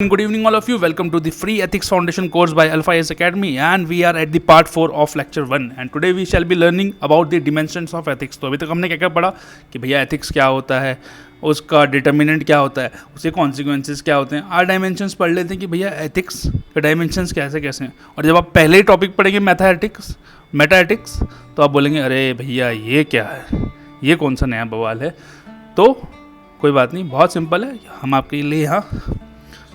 Good evening, all of you. Welcome to the free Ethics Foundation course by Alpha S Academy, and we are at the part 4 of lecture 1. And today we shall be learning about the dimensions of ethics. तो अभी तक हमने क्या क्या पढ़ा कि भैया ethics क्या होता है, उसका डिटर्मिनेंट क्या होता है, उसके कॉन्सिक्वेंसेस क्या होते हैं. 8 डायमेंशंस पढ़ लेते हैं कि भैया एथिक्स के डायमेंशंस कैसे कैसे हैं. और जब आप पहले ही टॉपिक पढ़ेंगे मेटा एथिक्स, तो आप बोलेंगे अरे भैया ये क्या है, ये कौन सा नया बवाल है. तो कोई बात नहीं, बहुत सिंपल है. हम आपके लिए यहाँ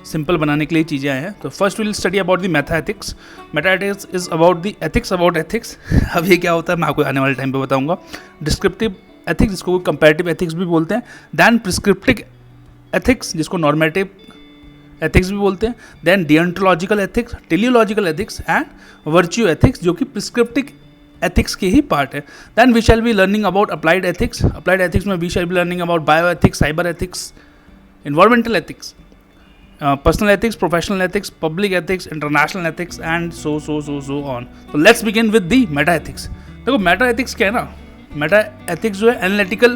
सिंपल बनाने के लिए चीज़ें आए हैं. तो first will study about the Meta ethics. Meta ethics is about the ethics about ethics. अब ये क्या होता है मैं आपको आने वाले टाइम पे बताऊंगा. डिस्क्रिप्टिव एथिक्स, जिसको कंपैरेटिव एथिक्स भी बोलते हैं. देन प्रिस्क्रिप्टिव एथिक्स, जिसको नॉर्मेटिव एथिक्स भी बोलते हैं. Then deontological ethics, teleological ethics and virtue ethics, जो कि प्रिस्क्रिप्टिव एथिक्स के ही पार्ट है. Then we shall be learning about applied ethics. Applied ethics में we shall be learning about bioethics, cyber ethics, environmental ethics, personal ethics, professional ethics, public ethics, international ethics and so on. So let's begin with the meta ethics. देखो meta ethics क्या है ना, meta ethics जो है analytically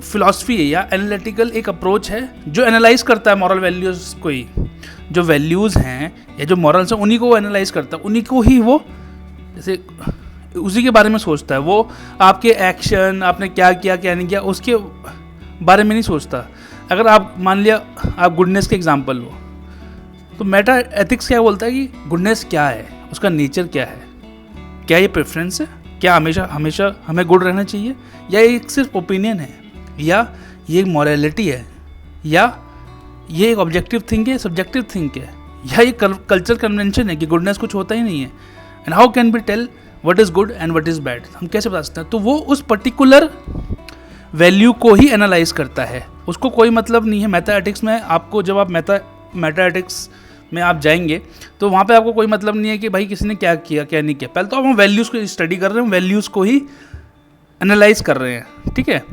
philosophy है या analytical एक approach है जो एनालाइज करता है मॉरल वैल्यूज़ को ही. जो वैल्यूज़ हैं या जो मॉरल्स हैं उन्हीं को वो एनालाइज करता है, उन्हीं को ही वो जैसे उसी के बारे में सोचता है. वो आपके एक्शन, आपने क्या किया क्या नहीं किया, उसके बारे में नहीं सोचता. अगर आप मान लिया आप गुडनेस के एग्जांपल लो, तो मेटा एथिक्स क्या बोलता है कि गुडनेस क्या है, उसका नेचर क्या है, क्या ये प्रेफरेंस है, क्या हमेशा हमें गुड रहना चाहिए, या ये सिर्फ ओपिनियन है, या ये एक मॉरलिटी है, या ये एक ऑब्जेक्टिव थिंक है, सब्जेक्टिव थिंक है, या ये कल्चर कन्वेंशन है कि गुडनेस कुछ होता ही नहीं है. And how can be tell what is good and what is bad, हम कैसे बता सकते हैं. तो वो उस पर्टिकुलर वैल्यू को ही एनालाइज करता है, उसको कोई मतलब नहीं है. मेटा एथिक्स में आपको जब आप मेटा एथिक्स में आप जाएंगे तो वहाँ पे आपको कोई मतलब नहीं है कि भाई किसी ने क्या किया क्या नहीं किया. पहले तो हम वैल्यूज़ को स्टडी कर रहे हैं, वैल्यूज़ को ही एनालाइज कर रहे हैं. ठीक है.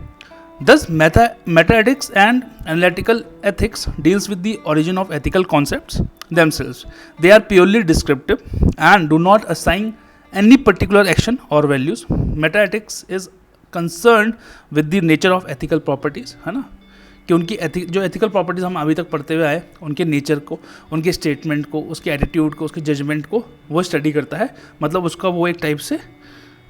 दस Meta ethics and analytical ethics deals with the origin of ethical concepts themselves. They are purely descriptive and do not assign any particular action or values. Meta ethics is concern with the nature of ethical properties, है ना, कि उनकी जो ethical properties हम अभी तक पढ़ते हुए आए, उनके नेचर को, उनके स्टेटमेंट को, उसके एटीट्यूड को, उसके जजमेंट को वो स्टडी करता है. मतलब उसका वो एक टाइप से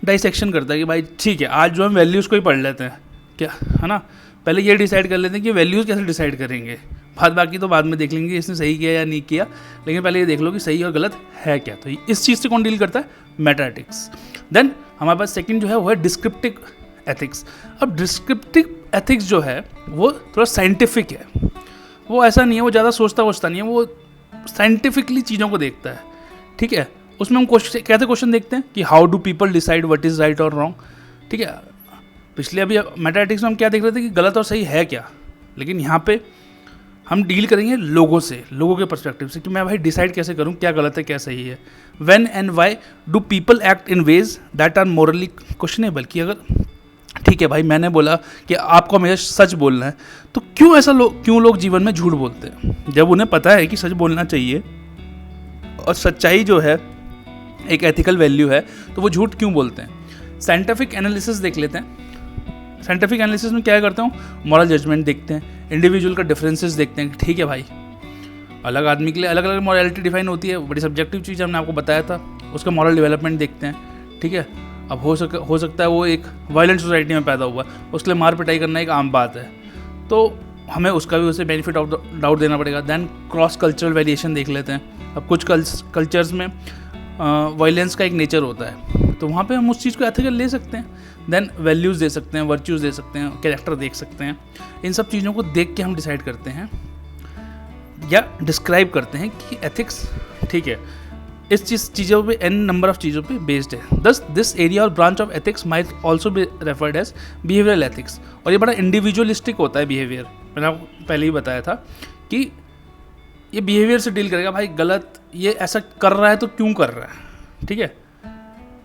डाइसेक्शन करता है कि भाई ठीक है, आज जो हम वैल्यूज़ को ही पढ़ लेते हैं क्या, है ना. पहले ये डिसाइड कर लेते हैं कि वैल्यूज़ कैसे डिसाइड करेंगे, बाकी तो बाद में देख लेंगे इसने सही किया या नहीं किया, लेकिन पहले ये देख लो कि सही और गलत है क्या. तो इस चीज़ से कौन डील करता है, मेटा एथिक्स. देन हमारे पास सेकेंड जो है वो है डिस्क्रिप्टिव एथिक्स. अब डिस्क्रिप्टिव एथिक्स जो है वो थोड़ा साइंटिफिक है. वो ऐसा नहीं है, वो ज़्यादा सोचता नहीं है, वो साइंटिफिकली चीज़ों को देखता है. ठीक है. उसमें हम कैसे क्वेश्चन देखते हैं कि how do people decide what is right और रॉन्ग. ठीक है. पिछले अभी मेटा एथिक्स में हम क्या देख रहे थे कि गलत और सही है क्या, लेकिन यहाँ पे हम डील करेंगे लोगों से, लोगों के पर्सपेक्टिव से कि मैं भाई डिसाइड कैसे करूँ क्या गलत है क्या सही है. When and why do people act in ways that are morally questionable. कि अगर ठीक है भाई मैंने बोला कि आपको हमेशा सच बोलना है, तो क्यों लोग जीवन में झूठ बोलते हैं जब उन्हें पता है कि सच बोलना चाहिए और सच्चाई जो है एक एथिकल वैल्यू है, तो वो झूठ क्यों बोलते हैं. साइंटिफिक एनालिसिस देख लेते हैं. साइंटिफिक एनालिसिस में क्या करता हूँ, मॉरल जजमेंट देखते हैं, इंडिविजुअल का डिफरेंसेस देखते हैं. ठीक है भाई, अलग आदमी के लिए अलग अलग मॉरलिटी डिफाइन होती है, बड़ी सब्जेक्टिव चीज़ हमने आपको बताया था. उसका मॉरल डेवलपमेंट देखते हैं. ठीक है. अब हो सकता है वो एक वायलेंट सोसाइटी में पैदा हुआ, उसके लिए मार पिटाई करना एक आम बात है, तो हमें उसका भी उसे बेनिफिट ऑफ डाउट देना पड़ेगा. देन क्रॉस कल्चरल वेरिएशन देख लेते हैं. अब कुछ कल्चर्स में वायलेंस का एक नेचर होता है, तो वहाँ पे हम उस चीज़ को एथिकल ले सकते हैं. देन वैल्यूज़ दे सकते हैं, वर्च्यूज़ दे सकते हैं, कैरेक्टर देख सकते हैं. इन सब चीज़ों को देख के हम डिसाइड करते हैं या डिस्क्राइब करते हैं कि एथिक्स ठीक है इस चीज़ों पे एन नंबर ऑफ चीज़ों पे बेस्ड है. दस दिस एरिया और branch of ethics might also be referred as behavioural ethics. और ये बड़ा इंडिविजुअलिस्टिक होता है बिहेवियर. मैंने आपको पहले ही बताया था कि ये बिहेवियर से डील करेगा. भाई गलत ये ऐसा कर रहा है तो क्यों कर रहा है. ठीक है.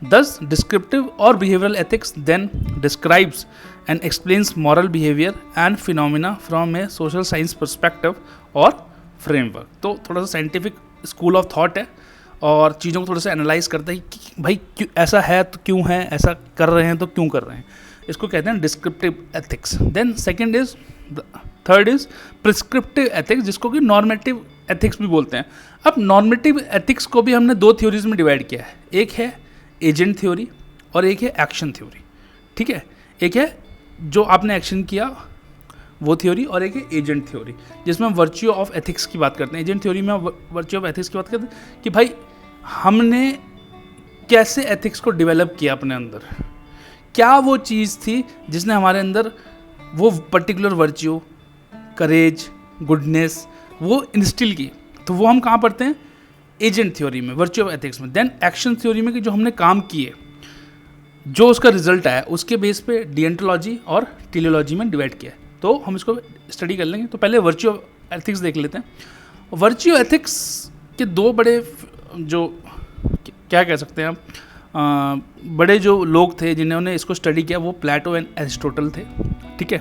दस डिस्क्रिप्टिव और behavioural ethics then describes and explains moral behaviour and phenomena from a social science perspective और फ्रेमवर्क. तो थोड़ा सा साइंटिफिक स्कूल ऑफ थॉट है और चीज़ों को थोड़ा सा एनालाइज करता है कि भाई क्यों ऐसा है तो क्यों है, ऐसा कर रहे हैं तो क्यों कर रहे हैं. इसको कहते हैं descriptive ethics. Then second is third is prescriptive ethics, जिसको कि नॉर्मेटिव एथिक्स भी बोलते हैं। अब नॉर्मेटिव एथिक्स को भी हमने दो थ्योरीज में डिवाइड किया है, एक है एजेंट थ्योरी और एक है एक्शन थ्योरी। ठीक है, एक है जो आपने एक्शन किया वो थ्योरी और एक है एजेंट थ्योरी, जिसमें हम वर्च्यू ऑफ एथिक्स की बात करते हैं। एजेंट थ्योरी में वर्च्यू ऑफ एथिक्स की बात करते हैं कि भाई हमने कैसे एथिक्स को डेवलप किया अपने अंदर, क्या वो चीज़ थी जिसने हमारे अंदर वो पर्टिकुलर वर्च्यू, करेज, गुडनेस वो इंस्टिल की। तो वो हम कहाँ पढ़ते हैं? एजेंट थ्योरी में, वर्च्यू ऑफ एथिक्स में। देन एक्शन थ्योरी में कि जो हमने काम किए, जो उसका रिजल्ट आया, उसके बेस पे डिएंटोलॉजी और टेलियोलॉजी में डिवाइड किया है। तो हम इसको स्टडी कर लेंगे। तो पहले वर्च्यू ऑफ एथिक्स देख लेते हैं। वर्च्यू एथिक्स के दो बड़े जो क्या कह सकते हैं हम, बड़े जो लोग थे जिन्होंने इसको स्टडी किया, वो प्लेटो एंड एरिस्टोटल थे। ठीक है,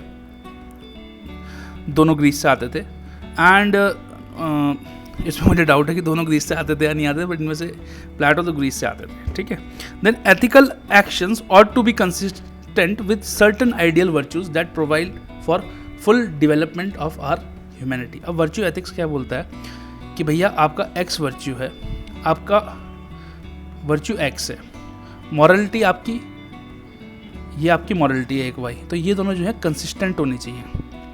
दोनों ग्रीस से आते थे। एंड इसमें मुझे डाउट है कि दोनों ग्रीस से आते थे या नहीं आते, बट इनमें से प्लेटो तो ग्रीस से आते थे। ठीक है, then ethical actions ought to be consistent with certain ideal virtues that provide for full development of our humanity। अब वर्च्यू एथिक्स क्या बोलता है कि भैया आपका एक्स वर्च्यू है, आपका वर्च्यू एक्स है, मॉरलिटी आपकी, ये आपकी मॉरलिटी है एक वाई, तो ये दोनों जो है कंसिस्टेंट होनी चाहिए।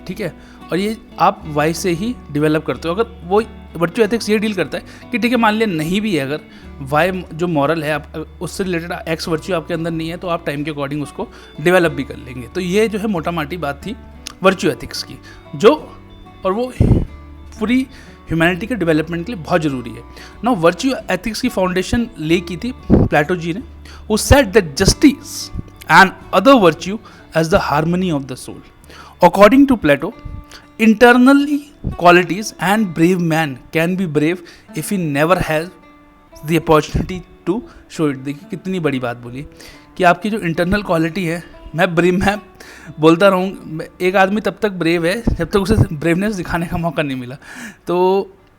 ठीक है, और ये आप वाई से ही डेवलप करते हो। अगर वो वर्च्यू एथिक्स ये डील करता है कि ठीक है, मान लिया नहीं भी है, अगर वाई जो मॉरल है आप उससे रिलेटेड एक्स वर्च्यू आपके अंदर नहीं है, तो आप टाइम के अकॉर्डिंग उसको डेवलप भी कर लेंगे। तो ये जो है मोटा माटी बात थी वर्च्यू एथिक्स की, जो और वो पूरी ह्यूमैनिटी के डेवलपमेंट के लिए बहुत ज़रूरी है ना। वर्च्यू एथिक्स की फाउंडेशन ले की थी प्लेटो जी ने, who said that justice and other virtue as the harmony of the soul. According to Plato, internally qualities and brave man can be brave if he never has the opportunity to show it। देखिए कितनी बड़ी बात बोली कि आपकी जो internal quality है, मैं बोलता रहूँ, एक आदमी तब तक ब्रेव है जब तक उसे ब्रेवनेस दिखाने का मौका नहीं मिला। तो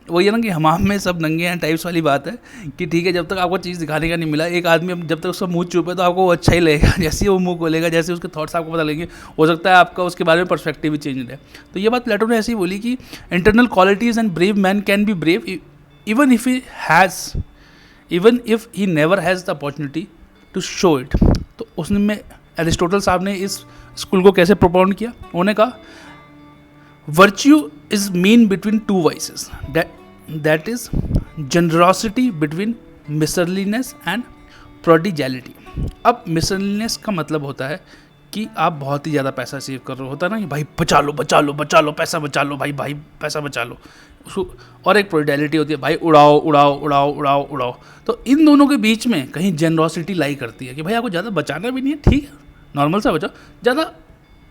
वही है ना कि हमाम में सब नंगे हैं टाइप्स वाली बात है कि ठीक है, जब तक आपको चीज़ दिखाने का नहीं मिला, एक आदमी जब तक उसका मुंह चुप है तो आपको वो अच्छा ही लगेगा। जैसे ही वो मुंह खोलेगा, जैसे उसके थॉट्स आपको पता लगेंगे, हो सकता है आपका उसके बारे में पर्सपेक्टिव भी चेंज है। तो ये बात प्लेटो ने ऐसे ही बोली कि internal qualities and brave man can be brave even if he never has the opportunity to show it. तो उसने में एरिस्टोटल साहब ने इस स्कूल को कैसे प्रोपाउंड किया? उन्होंने कहा virtue is mean between two vices, that is generosity between miserliness and prodigality. अब मिसरलीनेस का मतलब होता है कि आप बहुत ही ज़्यादा पैसा सेव कर रहे हो, होता है ना कि भाई बचा लो बचा लो बचा लो, पैसा बचा लो भाई पैसा बचा लो उसको। और एक प्रोडिजैलिटी होती है भाई उड़ाओ उड़ाओ उड़ाओ उड़ाओ उड़ाओ। तो इन दोनों के बीच में कहीं जनरॉसिटी लाई करती है कि भाई आपको ज़्यादा बचाना भी नहीं है, ठीक है, नॉर्मल सा बचाओ, ज़्यादा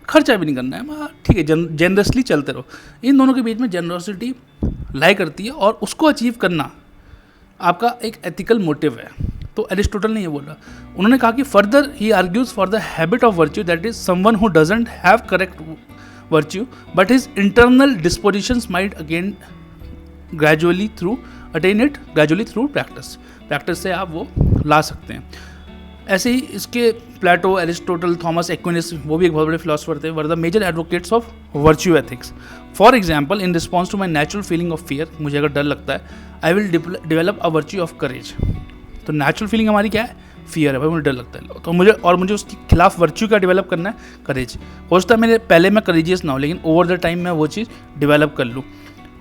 खर्चा भी नहीं करना है, ठीक है, जनरसली चलते रहो। इन दोनों के बीच में जनरॉसिटी लाई करती है और उसको अचीव करना आपका एक एथिकल मोटिव है। तो एरिस्टोटल ने ये बोला, उन्होंने कहा कि further he argues for the habit of virtue, that is someone who doesn't have correct virtue but his internal dispositions might again gradually through practice से आप वो ला सकते हैं। ऐसे ही इसके प्लेटो, एरिस्टोटल, थॉमस एक्विनस, वो भी एक बहुत बड़े फिलोसफर थे, were the major advocates of virtue ethics. For example, in response to my natural feeling of fear, मुझे अगर डर लगता है, I will develop a virtue of courage. तो नेचुरल फीलिंग हमारी क्या है? फियर है, भाई मुझे डर लगता है, तो मुझे उसके खिलाफ वर्च्यू का डेवलप करना है, करेज। हो सकता है मेरे पहले मैं करेजियस ना हो, लेकिन ओवर द टाइम मैं वो चीज़ डेवलप कर लूँ,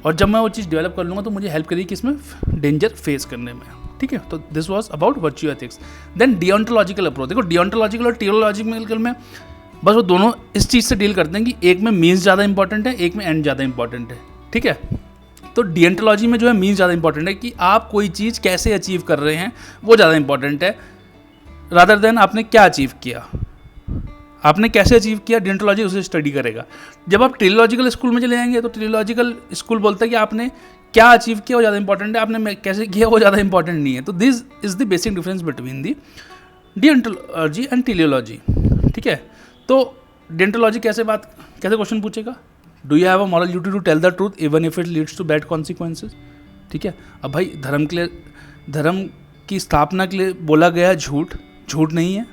और जब मैं वो चीज़ डेवलप कर लूँगा तो मुझे हेल्प करेगी कि इसमें डेंजर फेस करने में। ठीक है, तो this was about virtue ethics. Then deontological approach, देखो डिओंटोलॉजिकल और टेलियोलॉजिकल में बस वो दोनों इस चीज़ से डील करते हैं कि एक में मीन्स ज़्यादा इंपॉर्टेंट है, एक में एंड ज़्यादा इंपॉर्टेंट है। ठीक है, तो डिओंटोलॉजी में जो है मीन्स ज़्यादा इंपॉर्टेंट है कि आप कोई चीज़ कैसे अचीव कर रहे हैं, वो ज़्यादा इंपॉर्टेंट है रादर देन आपने क्या अचीव किया, आपने कैसे अचीव किया। डिओंटोलॉजी उसे स्टडी करेगा। जब आप टेलियोलॉजिकल स्कूल में चले जाएंगे तो टेलियोलॉजिकल स्कूल बोलता है कि आपने क्या अचीव किया वो ज़्यादा इंपॉर्टेंट है, आपने कैसे किया वो ज़्यादा इंपॉर्टेंट नहीं है। तो this is the basic difference between the deontology and teleology. ठीक है, तो डिओंटोलॉजी कैसे क्वेश्चन पूछेगा? Do you have a moral duty to tell the truth even if it leads to bad consequences. ठीक है, अब भाई धर्म की स्थापना के लिए बोला गया झूठ नहीं है,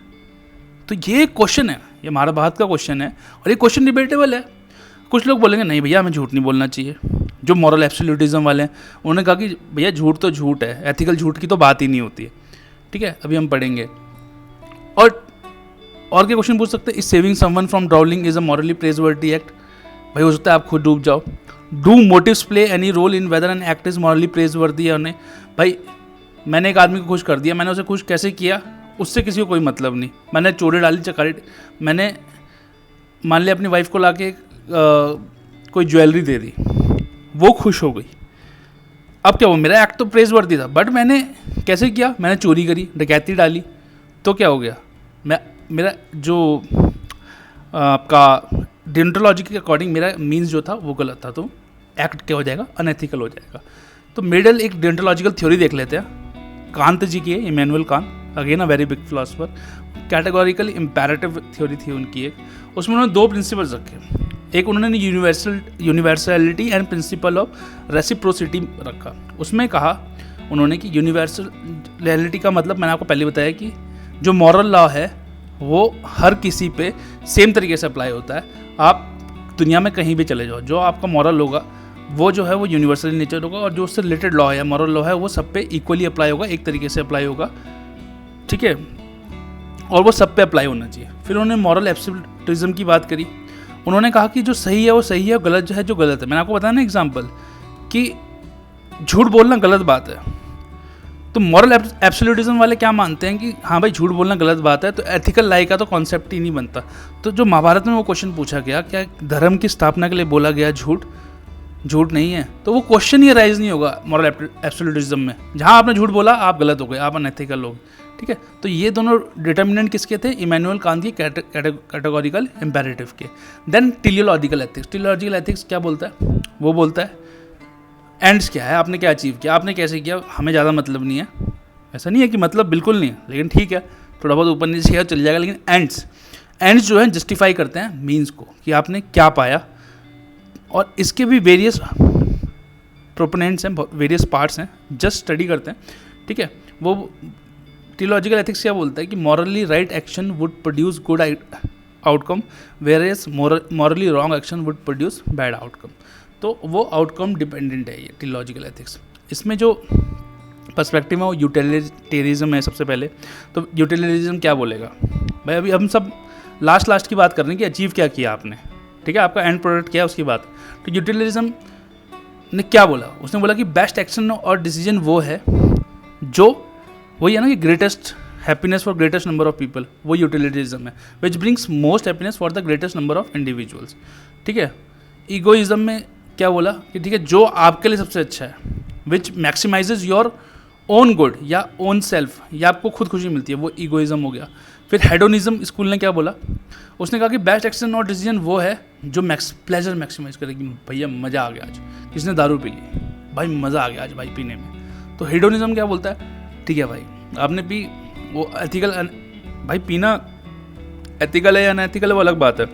तो ये क्वेश्चन है, ये महाभारत का क्वेश्चन है और ये क्वेश्चन डिबेटेबल है। कुछ लोग बोलेंगे नहीं भैया हमें झूठ नहीं बोलना चाहिए, जो मॉरल एब्सोल्यूटिज्म वाले हैं उन्होंने कहा कि भैया झूठ तो झूठ है, एथिकल झूठ की तो बात ही नहीं होती है। ठीक है, अभी हम पढ़ेंगे। और क्या क्वेश्चन पूछ सकते हैं, is saving someone from drowning is a morally praiseworthy act. भाई हो सकता है आप खुद डूब जाओ। Do motives play any role in whether an act is morally praiseworthy या नहीं। भाई मैंने एक आदमी को खुश कर दिया, मैंने उसे खुश कैसे किया, उससे किसी को कोई मतलब नहीं। मैंने चोरी डाली चकारी, मैंने मान लिया अपनी वाइफ को लाके कोई ज्वेलरी दे दी, वो खुश हो गई। अब क्या हुआ, मेरा एक्ट तो प्रेजवर्दी था, बट मैंने कैसे किया, मैंने चोरी करी, डकैती डाली, तो क्या हो गया, मेरा जो आपका डेंटोलॉजी के अकॉर्डिंग मेरा मीन्स जो था वो गलत था, तो एक्ट क्या हो जाएगा, अनएथिकल हो जाएगा। तो मिडल एक डेंटोलॉजिकल थ्योरी देख लेते हैं, कांत जी की है, Immanuel Kant, again a very big philosopher. Categorical imperative theory थी उनकी एक, उसमें उन्होंने दो प्रिंसिपल्स रखे। एक उन्होंने universality and principle of reciprocity रखा। उसमें कहा उन्होंने कि यूनिवर्सलिटी का मतलब मैंने आपको पहले बताया कि जो मॉरल लॉ है वो हर किसी पे सेम तरीके से अप्लाई होता है। आप दुनिया में कहीं भी चले जाओ, जो आपका मॉरल होगा वो जो है वो यूनिवर्सल नेचर होगा, और जो उससे रिलेटेड लॉ है, मॉरल लॉ है, वो सब पे इक्वली अप्लाई होगा, एक तरीके से अप्लाई होगा। ठीक है, और वो सब पे अप्लाई होना चाहिए। फिर उन्होंने मॉरल एब्सोल्यूटिज्म की बात करी। उन्होंने कहा कि जो सही है वो सही है, और गलत जो है जो गलत है। मैंने आपको बताया ना एग्जाम्पल कि झूठ बोलना गलत बात है, तो मॉरल एब्सोल्यूटिज्म वाले क्या मानते हैं कि हाँ भाई झूठ बोलना गलत बात है, तो एथिकल लाई का तो कॉन्सेप्ट ही नहीं बनता। तो जो महाभारत में वो क्वेश्चन पूछा गया, क्या धर्म की स्थापना के लिए बोला गया झूठ नहीं है, तो वो क्वेश्चन ही राइज नहीं होगा मॉरल एब्सोल्यूटिज्म में। जहाँ आपने झूठ बोला आप गलत हो गए, आप अनएथिकल हो गए। ठीक है, तो ये दोनों डिटर्मिनेंट किसके थे, इमैनुअल कांत की कैटेगोरिकल इम्पेरेटिव के। Then teleological ethics. Teleological ethics क्या बोलता है, वो बोलता है एंड्स क्या है, आपने क्या अचीव किया, आपने कैसे किया, हमें ज़्यादा मतलब नहीं है। ऐसा नहीं है कि मतलब बिल्कुल नहीं है, लेकिन ठीक है थोड़ा बहुत ऊपर नीचे किया चल जाएगा, लेकिन एंड्स जो है जस्टिफाई करते हैं मीन्स को, कि आपने क्या पाया। और इसके भी वेरियस प्रोपोनेंट्स हैं, वेरियस पार्ट्स हैं, जस्ट स्टडी करते हैं। ठीक है, वो टेलियोलॉजिकल एथिक्स क्या बोलता है कि morally right action would produce good outcome, various morally wrong action would produce bad outcome. तो वो आउटकम डिपेंडेंट है ये टेलियोलॉजिकल एथिक्स। इसमें जो पर्सपेक्टिव है वो यूटिलिटेरिज्म है सबसे पहले। तो यूटिलिटेरिज्म क्या बोलेगा, भाई अभी हम सब लास्ट की बात कर रहे हैं कि अचीव क्या किया आपने, ठीक है, आपका एंड प्रोडक्ट क्या है उसकी बात। तो यूटिलिटिज्म ने क्या बोला, उसने बोला कि बेस्ट एक्शन और डिसीजन वो है जो वही है ना कि greatest happiness for greatest number of people, वो यूटिलिटिज्म है, which brings most happiness for the greatest number of individuals. ठीक है, ईगोइज्म में क्या बोला कि ठीक है जो आपके लिए सबसे अच्छा है, विच मैक्सिमाइजेज योर ओन गुड या ओन सेल्फ, या आपको खुद खुशी मिलती है, वो ईगोइज्म हो गया। फिर हेडोनिज्म स्कूल ने क्या बोला, उसने कहा कि बेस्ट एक्शन और डिसीजन वो है जो प्लेजर मैक्सिमाइज करेगी। भैया मज़ा आ गया आज, किसने दारू पी ली, भाई मज़ा आ गया आज भाई पीने में। तो हेडोनिज्म क्या बोलता है, ठीक है भाई आपने पी, वो एथिकल, भाई पीना एथिकल है या अनएथिकल है वो अलग बात है,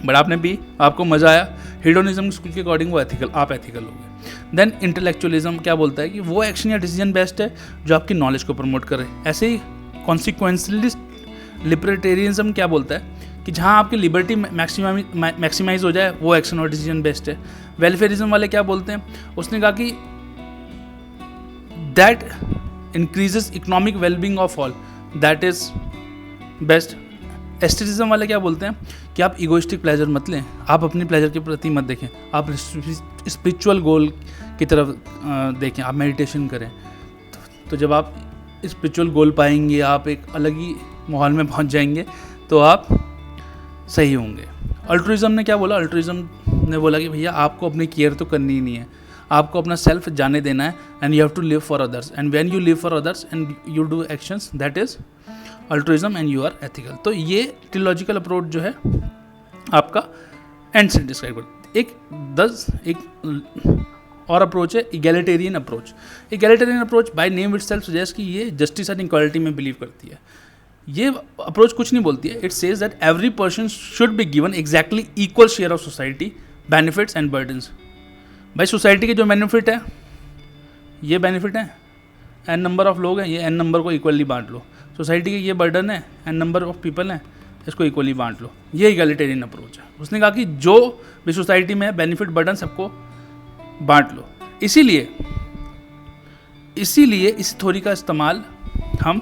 बट आपने पी, आपको मज़ा आया, हेडोनिज्म स्कूल के अकॉर्डिंग वो एथिकल, आप एथिकल हो गए। देन इंटेलेक्चुअलिज्म क्या बोलता है कि वो एक्शन या डिसीजन बेस्ट है जो आपकी नॉलेज को प्रमोट करे। ऐसे ही कॉन्सिक्वेंशलिस्ट लिबर्टेरियनिज्म क्या बोलता है कि जहाँ आपकी लिबर्टी मैक्सिमाइज हो जाए वो एक्शन और डिसीजन बेस्ट है। वेलफेयरिज्म वाले क्या बोलते हैं, उसने कहा कि that increases economic wellbeing of all, that is best. Aestheticism वाले क्या बोलते हैं कि आप इगोइस्टिक प्लेजर मत लें, आप अपनी प्लेजर के प्रति मत देखें, आप स्पिरिचुअल गोल की तरफ देखें, आप मेडिटेशन करें। तो जब आप स्पिरिचुअल गोल पाएंगे, आप एक अलग ही माहौल में पहुंच जाएंगे, तो आप सही होंगे। अल्ट्रुइज्म ने क्या बोला, अल्ट्रुइज्म ने बोला कि भैया आपको अपनी केयर तो करनी ही नहीं है, आपको अपना सेल्फ जाने देना है, and you have to live for others, and when you live for others and you do actions, that is altruism and you are ethical. तो ये टेलियोलॉजिकल अप्रोच जो है आपका एंड से डिस्क्राइब करती है। एक और अप्रोच है egalitarian approach. Egalitarian approach by name itself suggest कि ये जस्टिस एंड इक्वालिटी में बिलीव करती है। ये अप्रोच कुछ नहीं बोलती है, it says that every person should be given exactly equal share of society benefits and burdens. भाई सोसाइटी के जो बेनिफिट है, ये बेनिफिट है, एन नंबर ऑफ लोग हैं, ये एन नंबर को इक्वली बांट लो। सोसाइटी के ये बर्डन है, एन नंबर ऑफ पीपल हैं, इसको इक्वली बांट लो। ये इक्वालिटेरियन अप्रोच है। उसने कहा कि जो भी सोसाइटी में बेनिफिट बर्डन सबको बांट लो। इसीलिए इस थ्योरी का इस्तेमाल हम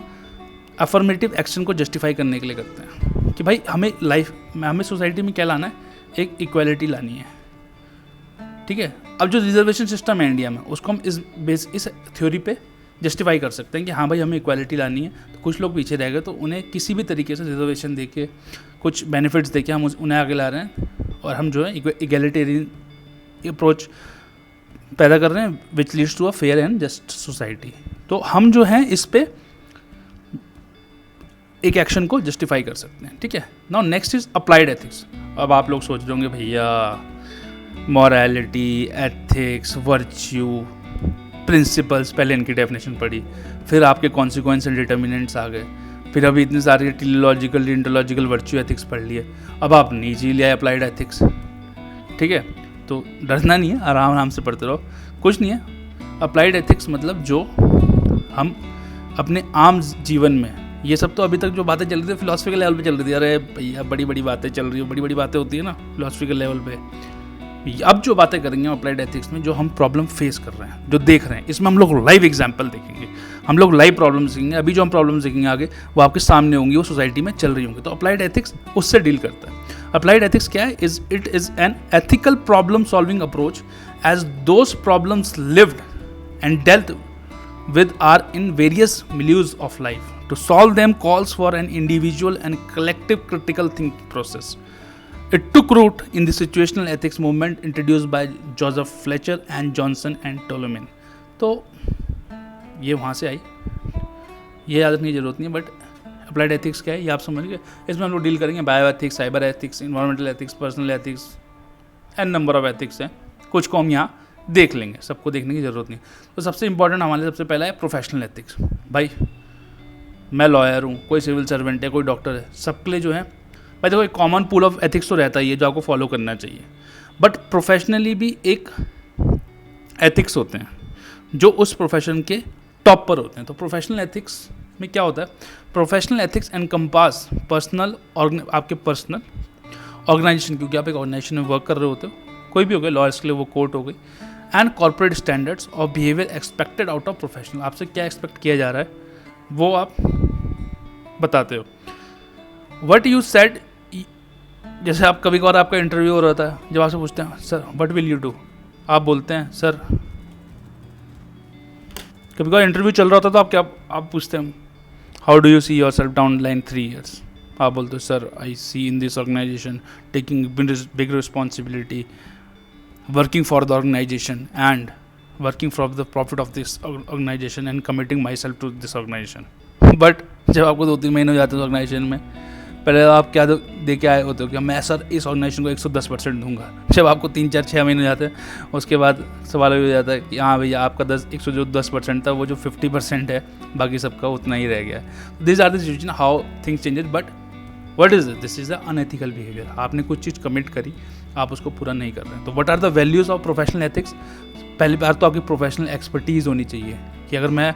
अफर्मेटिव एक्शन को जस्टिफाई करने के लिए करते हैं कि भाई हमें सोसाइटी में क्या लाना है, एक इक्वालिटी लानी है, ठीक है। अब जो रिजर्वेशन सिस्टम है इंडिया में, उसको हम इस थ्योरी पे जस्टिफाई कर सकते हैं कि हाँ भाई हमें इक्वालिटी लानी है। तो कुछ लोग पीछे रह गए, तो उन्हें किसी भी तरीके से रिजर्वेशन देके, कुछ बेनिफिट्स देके हम उन्हें आगे ला रहे हैं, और हम जो है इक्वालिटेरियन अप्रोच पैदा कर रहे हैं, which leads to a fair and just society. तो हम जो हैं इस पे एक एक्शन को जस्टिफाई कर सकते हैं, ठीक है। Now next is applied ethics. अब आप लोग सोच रहे होंगे भैया मॉरलिटी, एथिक्स, वर्च्यू, प्रिंसिपल्स, पहले इनकी डेफिनेशन पढ़ी, फिर आपके कॉन्सिक्वेंस एंड डिटर्मिनेंट्स आ गए, फिर अभी इतने सारे टेलीलॉजिकल, इंटरलॉजिकल, वर्च्यू एथिक्स पढ़ लिए। अब आप नीचे लिया अप्लाइड एथिक्स, ठीक है। तो डरना नहीं है, आराम आराम से पढ़ते रहो, कुछ नहीं है। अप्लाइड एथिक्स मतलब जो हम अपने आम जीवन में, ये सब तो अभी तक जो बातें चल रही थी फिलोसफिकल लेवल पे चल रही थी, अरे भैया बड़ी बड़ी बातें चल रही हो, बड़ी बड़ी बातें होती है ना फिलोसफिकल लेवल पे। अब जो बातें करेंगे अप्लाइड एथिक्स में, जो हम प्रॉब्लम फेस कर रहे हैं, जो देख रहे हैं, इसमें हम लोग लाइव एग्जाम्पल देखेंगे, हम लोग लाइव प्रॉब्लम सीखेंगे। अभी जो हम प्रॉब्लम सीखेंगे आगे, वो आपके सामने होंगी, वो सोसाइटी में चल रही होंगी। तो अप्लाइड एथिक्स उससे डील करता है। अप्लाइड एथिक्स क्या है? It is an ethical problem solving approach as those problems lived and dealt with are in various milieux of life. To solve them calls for an individual and collective critical thinking process. It took root in the situational ethics movement introduced by Joseph Fletcher and Johnson and Tolman. तो ये वहाँ से आई, ये याद रखने की जरूरत नहीं है। बट अप्लाइड एथिक्स क्या है ये आप समझ गए। इसमें हम लोग डील करेंगे bio ethics, cyber ethics, environmental ethics, personal ethics and number of ethics हैं। कुछ को हम यहाँ देख लेंगे, सबको देखने की ज़रूरत नहीं। तो सबसे इंपॉर्टेंट हमारे सबसे पहला है प्रोफेशनल एथिक्स। भाई मैं लॉयर हूँ, कोई सिविल सर्वेंट है, कोई डॉक्टर है, सबके लिए जो है भाई देखो एक कॉमन पूल ऑफ एथिक्स तो रहता ही है जो आपको फॉलो करना चाहिए। बट प्रोफेशनली भी एक एथिक्स होते हैं जो उस प्रोफेशन के टॉप पर होते हैं। तो प्रोफेशनल एथिक्स में क्या होता है? प्रोफेशनल एथिक्स एनकम्पास पर्सनल, आपके पर्सनल ऑर्गेनाइजेशन, क्योंकि आप एक ऑर्गेनाइजेशन में वर्क कर रहे होते हो, कोई भी हो गए, लॉयर्स के लिए वो कोर्ट हो गई, and corporate standards of behaviour expected out of professional. आपसे क्या एक्सपेक्ट किया जा रहा है वो आप बताते हो। व्हाट यू सेड, जैसे आप कभी कभार आपका इंटरव्यू हो रहा था, जब आपसे पूछते हैं sir what will you do, आप बोलते हैं सर, कभी कभार इंटरव्यू चल रहा होता तो आप पूछते हैं how do you see yourself down line 3 years, आप बोलते हो sir I see in this organization taking big responsibility, working for the organization and working for the profit of this organization and committing myself to this organization. But जब आपको 2-3 महीने हो जाते हैं organisation में, पहले आप क्या दे के आए होते हो कि मैं सर इस ऑर्गेनाइजेशन को 110% दूंगा। जब आपको 3-4-6 महीने हो जाते हैं, उसके बाद सवाल हो जाता है कि हाँ भैया आपका 110% था, वो जो 50% है बाकी सबका उतना ही रह गया है। This are the situation how things changes. But what is this is the unethical behaviour. आपने कुछ चीज़ कमिट करी, आप उसको पूरा नहीं कर रहे हैं। तो what are the values of professional ethics? पहली बार तो आपकी प्रोफेशनल एक्सपर्टीज़ होनी चाहिए कि अगर मैं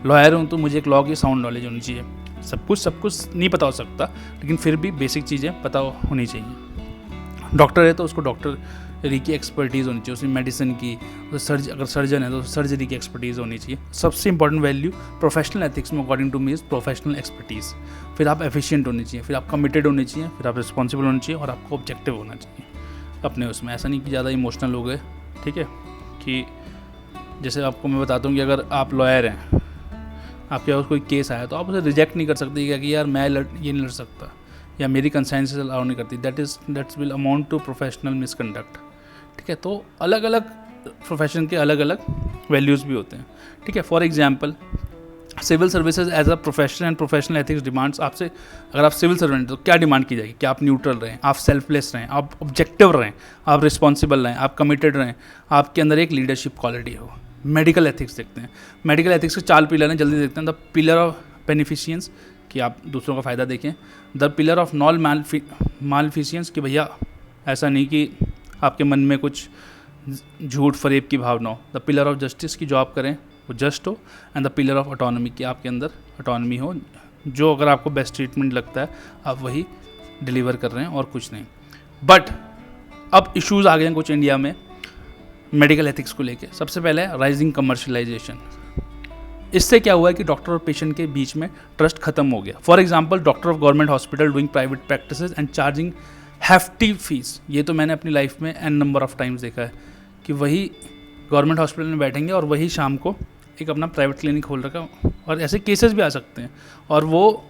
लॉयर हूँ तो मुझे एक लॉ की साउंड नॉलेज होनी चाहिए। सब कुछ नहीं पता हो सकता, लेकिन फिर भी बेसिक चीज़ें पता होनी चाहिए। डॉक्टर है तो उसको डॉक्टरी की एक्सपर्टीज़ होनी चाहिए, उसमें मेडिसिन की, अगर सर्जन है तो सर्जरी की एक्सपर्टीज़ होनी चाहिए। सबसे इंपॉर्टेंट वैल्यू प्रोफेशनल एथिक्स में according to me is professional expertise. फिर आप एफिशिएंट होनी चाहिए, फिर आप कमिटेड होने चाहिए, फिर आप रिस्पॉन्सिबल होने चाहिए, और आपको ऑब्जेक्टिव होना चाहिए अपने उसमें। ऐसा नहीं कि ज़्यादा इमोशनल हो गए, ठीक है। कि जैसे आपको मैं बताता हूँ कि अगर आप लॉयर हैं, आपके पास कोई केस आया तो आप उसे रिजेक्ट नहीं कर सकते कि यार मैं ये नहीं लड़ सकता, या मेरी कंसाइंसेस अलाउ नहीं करती। That's will amount to professional misconduct, ठीक है। तो अलग अलग प्रोफेशन के अलग अलग वैल्यूज़ भी होते हैं, ठीक है। For example civil services as a profession and professional ethics demands आपसे, अगर आप सिविल सर्वेंट तो क्या डिमांड की जाएगी कि आप न्यूट्रल रहें, आप सेल्फलेस रहें, आप ऑब्जेक्टिव रहें, आप रिस्पॉन्सिबल रहें, आप कमिटेड रहें, आपके अंदर एक लीडरशिप क्वालिटी हो। मेडिकल एथिक्स देखते हैं, मेडिकल एथिक्स के 4 पिलर हैं, जल्दी देखते हैं। द पिलर ऑफ बेनिफिशियंस कि आप दूसरों का फ़ायदा देखें। द पिलर ऑफ नॉन मालफिशियंस कि भैया ऐसा नहीं कि आपके मन में कुछ झूठ फरेब की भावना हो। द पिलर ऑफ जस्टिस की जो आप करें वो जस्ट हो। And the pillar of autonomy कि आपके अंदर ऑटोनॉमी हो, जो अगर आपको बेस्ट ट्रीटमेंट लगता है आप वही डिलीवर कर रहे हैं और कुछ नहीं। बट अब इश्यूज़ आ गए हैं कुछ इंडिया में मेडिकल एथिक्स को लेके। सबसे पहले है राइजिंग कमर्शलाइजेशन। इससे क्या हुआ है कि डॉक्टर और पेशेंट के बीच में ट्रस्ट खत्म हो गया। For example doctor of government hospital doing private practices and charging hefty fees. ये तो मैंने अपनी लाइफ में एन नंबर ऑफ टाइम्स देखा है कि वही गवर्नमेंट हॉस्पिटल में बैठेंगे और वही शाम को एक अपना प्राइवेट क्लिनिक खोल रखा, और ऐसे केसेस भी आ सकते हैं और वो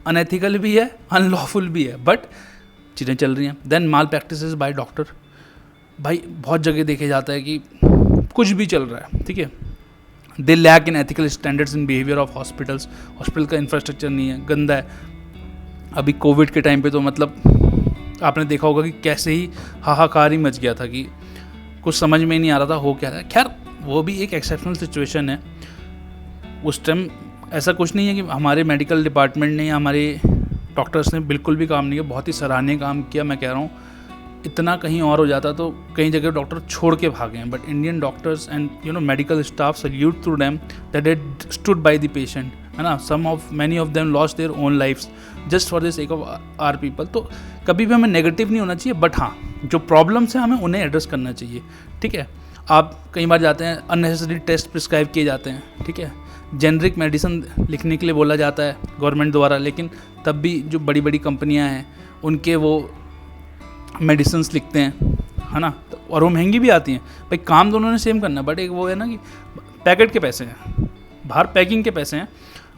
अनएथिकल भी है, अनलॉफुल भी है, बट चीज़ें चल रही हैं। Then malpractices by doctor. भाई बहुत जगह देखे जाता है कि कुछ भी चल रहा है, ठीक है। They lack in ethical standards in behaviour of hospitals. Hospital का इंफ्रास्ट्रक्चर नहीं है, गंदा है। अभी कोविड के टाइम पे तो मतलब आपने देखा होगा कि कैसे ही हाहाकार ही मच गया था कि कुछ समझ में ही नहीं आ रहा था हो क्या रहा है। खैर वो भी एक एक्सेप्शनल सिचुएशन है। उस टाइम ऐसा कुछ नहीं है कि हमारे मेडिकल डिपार्टमेंट ने या हमारे डॉक्टर्स ने बिल्कुल भी काम नहीं किया, बहुत ही सराहनीय काम किया। मैं कह रहा हूँ इतना कहीं और हो जाता तो कई जगह डॉक्टर छोड़ के भागे हैं, but Indian doctors and medical staff salute to them that they stood by the patient, है ना। Many of them lost their own lifes just for the sake of our people. तो कभी भी हमें नेगेटिव नहीं होना चाहिए, बट हाँ जो प्रॉब्लम्स हैं हमें उन्हें एड्रेस करना चाहिए, ठीक है। आप कई बार जाते हैं अननेसेसरी टेस्ट प्रिस्क्राइब किए जाते हैं, ठीक है। जेनरिक मेडिसिन लिखने के लिए बोला जाता है गवर्नमेंट द्वारा, लेकिन तब भी जो बड़ी बड़ी कंपनियां हैं उनके वो मेडिसिन्स लिखते हैं, है ना, और वो महंगी भी आती हैं। भाई काम तो उन्होंने सेम करना, बट एक वो है ना कि पैकेट के पैसे हैं, बाहर पैकिंग के पैसे हैं,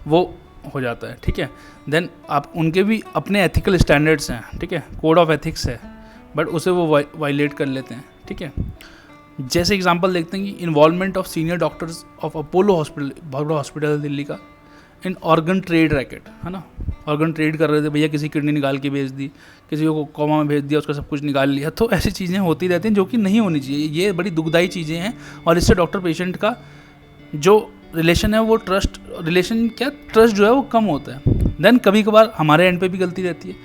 वो हो जाता है, ठीक है। देन आप उनके भी अपने एथिकल स्टैंडर्ड्स हैं, ठीक है, कोड ऑफ एथिक्स है, बट उसे वो वायलेट कर लेते हैं, ठीक है। जैसे एग्जांपल देखते हैं कि involvement of senior doctors of Apollo hospital, बहुत बड़ा हॉस्पिटल है दिल्ली का, इन ऑर्गन ट्रेड रैकेट, है ना। ऑर्गन ट्रेड कर रहे थे, भैया किसी किडनी निकाल के भेज दी, किसी को कोमा में भेज दिया, उसका सब कुछ निकाल लिया। तो ऐसी चीज़ें होती रहती हैं जो कि नहीं होनी चाहिए। ये बड़ी दुखदाई चीज़ें हैं और इससे डॉक्टर पेशेंट का जो रिलेशन है वो ट्रस्ट जो है वो कम होता है। देन कभी कभार हमारे एंड पे भी गलती रहती है।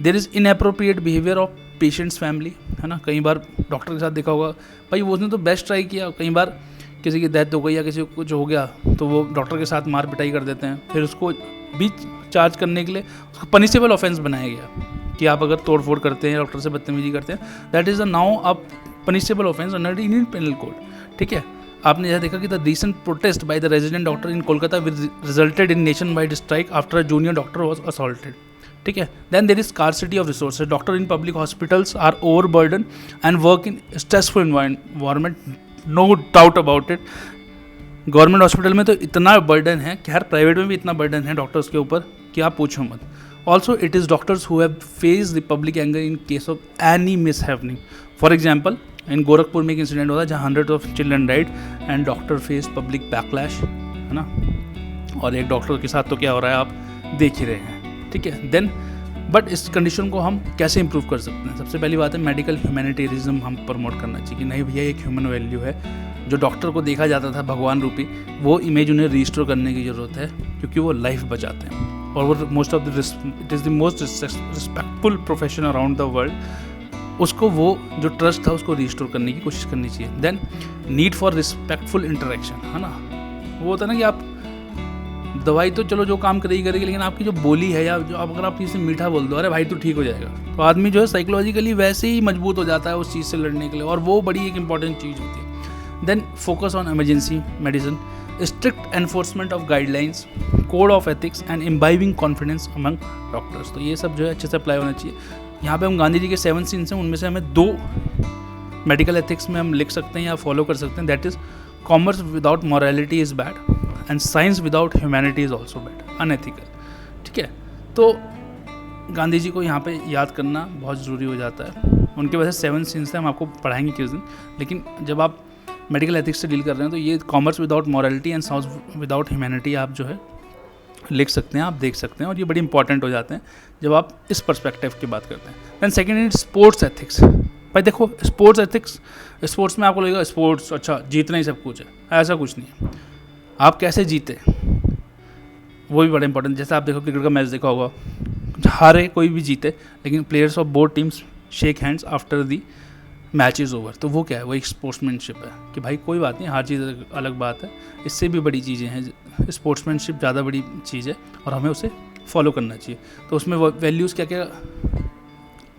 There is inappropriate behaviour of patients family, है ना। कई बार डॉक्टर के साथ देखा होगा, भाई वो उसने तो बेस्ट ट्राई किया, कई बार किसी की डेथ हो गई या किसी को कुछ हो गया तो वो डॉक्टर के साथ मार पिटाई कर देते हैं, फिर उसको भी चार्ज करने के लिए उसको पनिशेबल ऑफेंस बनाया गया कि आप अगर तोड़ फोड़ करते हैं, डॉक्टर से बदतमीजी करते हैं, that is a now a punishable offence under Indian penal code, ठीक है। आपने यह देखा कि the recent protest by the resident doctor in Kolkata resulted in nation wide strike after a junior doctor was assaulted, ठीक है। Then there is scarcity of resources. Doctor in public hospitals are over burden and work in stressful environment, no doubt about it. Government hospital में तो इतना burden है, खैर private में भी इतना बर्डन है डॉक्टर्स के ऊपर कि आप पूछो मत। Also it is doctors who have face the public anger in case of any miss happening. For example इन गोरखपुर में एक इंसिडेंट हुआ जहाँ 100 of children died and doctor face public backlash, है ना। और एक डॉक्टर के साथ तो क्या हो रहा है आप देख ही रहे हैं, ठीक है। देन बट इस कंडीशन को हम कैसे इंप्रूव कर सकते हैं? सबसे पहली बात है मेडिकल ह्यूमैनिटेरिज्म हम प्रमोट करना चाहिए कि नहीं भैया एक ह्यूमन वैल्यू है। जो डॉक्टर को देखा जाता था भगवान रूपी, वो इमेज उन्हें रिस्टोर करने की ज़रूरत है क्योंकि वो लाइफ बचाते हैं और वो it is the most respectful profession around the world. उसको वो जो ट्रस्ट था उसको रिस्टोर करने की कोशिश करनी चाहिए। Then need for respectful interaction, है ना। वो होता है ना कि आप दवाई तो चलो जो काम करेगी करेगी, लेकिन आपकी जो बोली है या जो अगर आप किसी से मीठा बोल दो, अरे भाई तू ठीक हो जाएगा, तो आदमी जो है साइकोलॉजिकली वैसे ही मजबूत हो जाता है उस चीज़ से लड़ने के लिए, और वो बड़ी एक इंपॉर्टेंट चीज़ होती है। Then focus on emergency medicine, strict enforcement of guidelines, code of ethics and imbibing confidence among doctors. तो ये सब जो है अच्छे से अप्लाई होना चाहिए। यहाँ पे हम गांधी जी के 7 सीन्स हैं, उनमें से हमें 2 मेडिकल एथिक्स में हम लिख सकते हैं या फॉलो कर सकते हैं। That is commerce without morality is bad and science without humanity is also bad, unethical, ठीक है। तो गांधी जी को यहाँ पे याद करना बहुत ज़रूरी हो जाता है। उनके वैसे 7 सीन्स हैं, हम आपको पढ़ाएंगे किस दिन, लेकिन जब आप मेडिकल एथिक्स से डील कर रहे हैं तो ये commerce without morality and science without humanity आप जो है लिख सकते हैं, आप देख सकते हैं, और ये बड़ी इंपॉर्टेंट हो जाते हैं जब आप इस पर्सपेक्टिव की बात करते हैं। Then second is sports ethics. भाई देखो स्पोर्ट्स एथिक्स, स्पोर्ट्स में आपको लगेगा स्पोर्ट्स अच्छा जीतना ही सब कुछ है, ऐसा कुछ नहीं है। आप कैसे जीते वो भी बड़ा इंपॉर्टेंट। जैसे आप देखो क्रिकेट का मैच देखा होगा, हारे कोई भी जीते, लेकिन players of both teams shake hands after the match is over. तो वो क्या है, वो एक स्पोर्ट्समैनशिप है कि भाई कोई बात नहीं, हर चीज़ अलग बात है, इससे भी बड़ी चीज़ें हैं। स्पोर्ट्समैनशिप ज़्यादा बड़ी चीज़ है और हमें उसे फॉलो करना चाहिए। तो उसमें वैल्यूज़ क्या क्या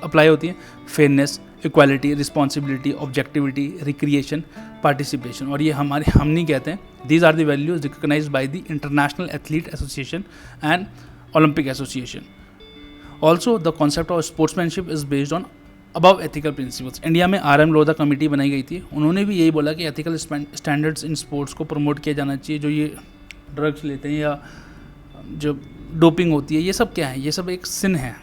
अप्लाई होती हैं, fairness, equality, responsibility, objectivity, recreation, participation. और ये हम नहीं कहते हैं, these are the values recognized by the international athlete association and Olympic association. Also the concept of sportsmanship is based on above ethical principles. India में RM Lodha committee बनाई गई थी, उन्होंने भी यही बोला कि एथिकल स्टैंडर्ड्स इन स्पोर्ट्स को प्रमोट किया जाना चाहिए। जो ये ड्रग्स लेते हैं या जो डोपिंग होती है, ये सब क्या है, ये सब एक सिन है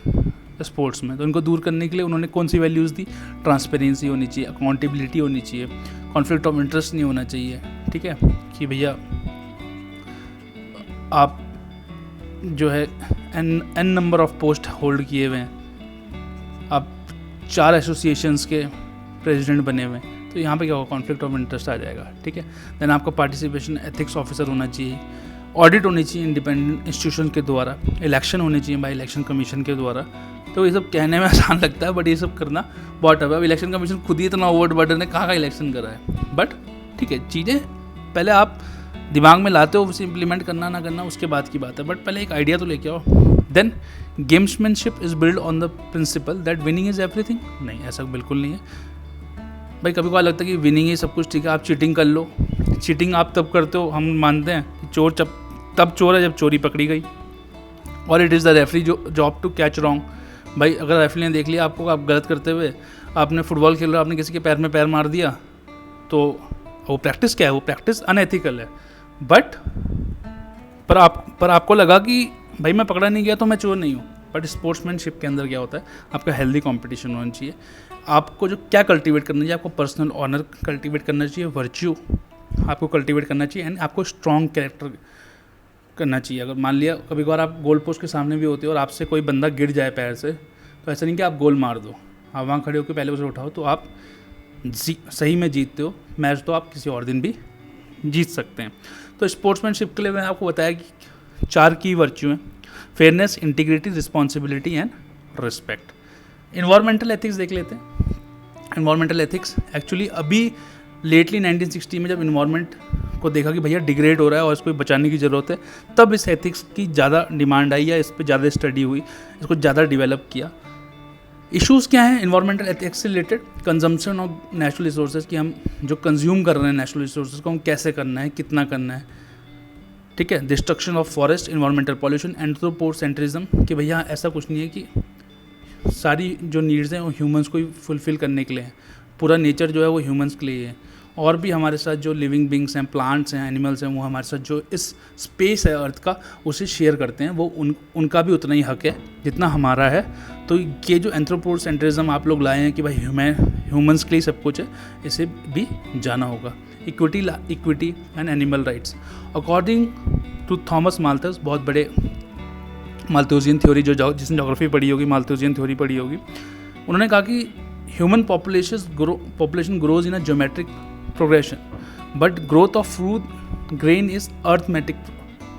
स्पोर्ट्स में, तो इनको दूर करने के लिए उन्होंने कौन सी वैल्यूज़ दी, ट्रांसपेरेंसी होनी चाहिए, अकाउंटेबिलिटी होनी चाहिए, कॉन्फ्लिक्ट ऑफ इंटरेस्ट नहीं होना चाहिए, ठीक है, कि भैया आप जो है an number of post hold किए हुए हैं, आप 4 एसोसिएशंस के प्रेसिडेंट बने हुए हैं, तो यहाँ पे क्या होगा, कॉन्फ्लिक्ट ऑफ इंटरेस्ट आ जाएगा, ठीक है। देन आपका पार्टिसिपेशन एथिक्स ऑफिसर होना चाहिए, ऑडिट होनी चाहिए इंडिपेंडेंट इंस्टीट्यूशन के द्वारा, इलेक्शन होने चाहिए बाई इलेक्शन कमीशन के द्वारा। तो ये सब कहने में आसान लगता है, बट ये सब करना बहुत टफ है। अब इलेक्शन कमीशन खुद ही इतना ओवर बर्डन है, कहाँ का इलेक्शन करा है, बट ठीक है, चीज़ें पहले आप दिमाग में लाते हो, उसे इंप्लीमेंट करना ना करना उसके बाद की बात है, बट पहले एक आइडिया तो लेके आओ। Then gamesmanship is build on the principle that winning is everything. नहीं, ऐसा बिल्कुल नहीं है भाई। कभी कभार लगता है कि विनिंग ही सब कुछ, ठीक है, आप चीटिंग कर लो। चीटिंग आप तब करते हो, हम मानते हैं कि चोर तब चोर है जब चोरी पकड़ी गई, और it is the referee job to catch wrong. भाई अगर रेफरी ने देख लिया आपको, आप गलत करते हुए, आपने फुटबॉल खेल रहे, आपने किसी के पैर में पैर मार दिया, तो वो प्रैक्टिस क्या है, वो प्रैक्टिस अनएथिकल है। बट पर आपको लगा कि भाई मैं पकड़ा नहीं गया तो मैं चोर नहीं हूँ। बट स्पोर्ट्समैनशिप के अंदर क्या होता है, आपका हेल्दी कंपटीशन होना चाहिए। आपको जो क्या कल्टीवेट करना चाहिए, आपको पर्सनल ऑनर कल्टीवेट करना चाहिए, वर्च्यू आपको कल्टीवेट करना चाहिए, एंड आपको स्ट्रॉन्ग कैरेक्टर करना चाहिए। अगर मान लिया कभी कभार आप गोल पोस्ट के सामने भी होते हो और आपसे कोई बंदा गिर जाए पैर से, तो ऐसा नहीं कि आप गोल मार दो, आप वहाँ खड़े होकर पहले उसे उठाओ, तो आप सही में जीतते हो मैच, तो आप किसी और दिन भी जीत सकते हैं। तो स्पोर्ट्समैनशिप के लिए मैंने आपको बताया कि 4 की वर्च्यू हैं, fairness, integrity, responsibility and respect. Environmental ethics देख लेते हैं। इन्वायरमेंटल एथिक्स एक्चुअली अभी लेटली 1960 में जब इन्वायरमेंट को देखा कि भैया डिग्रेड हो रहा है और इसको बचाने की ज़रूरत है, तब इस एथिक्स की ज़्यादा डिमांड आई, या इस पर ज़्यादा स्टडी हुई, इसको ज़्यादा डेवलप किया। इश्यूज़ क्या हैं इन्वायरमेंटल एथिक्स से related? Consumption of natural resources, कि हम जो कंज्यूम कर रहे हैं नेचुरल रिसोर्सेज को हम कैसे करना है, कितना करना है, ठीक है। Destruction of forest, environmental pollution, anthropocentrism, कि भैया ऐसा कुछ नहीं है कि सारी जो नीड्स हैं वो ह्यूमंस को ही फुलफ़िल करने के लिए है, पूरा नेचर जो है वो ह्यूमंस के लिए है, और भी हमारे साथ जो लिविंग बींग्स हैं, प्लांट्स हैं, एनिमल्स हैं, वो हमारे साथ जो इस स्पेस है अर्थ का उसे शेयर करते हैं, वो उनका भी उतना ही हक है जितना हमारा है। तो ये जो एंथ्रोपोसेंट्रिज्म आप लोग लाए हैं कि भाई ह्यूमंस के लिए सब कुछ है, इसे भी जाना होगा। Equity and animal rights, according to Thomas Malthus, बहुत बड़े माल्थुसियन थ्योरी, जो जिसने जोग्राफी पढ़ी होगी, माल्थुसियन थ्योरी पढ़ी होगी, उन्होंने कहा कि human population grows in a geometric progression, but growth of fruit grain is arithmetic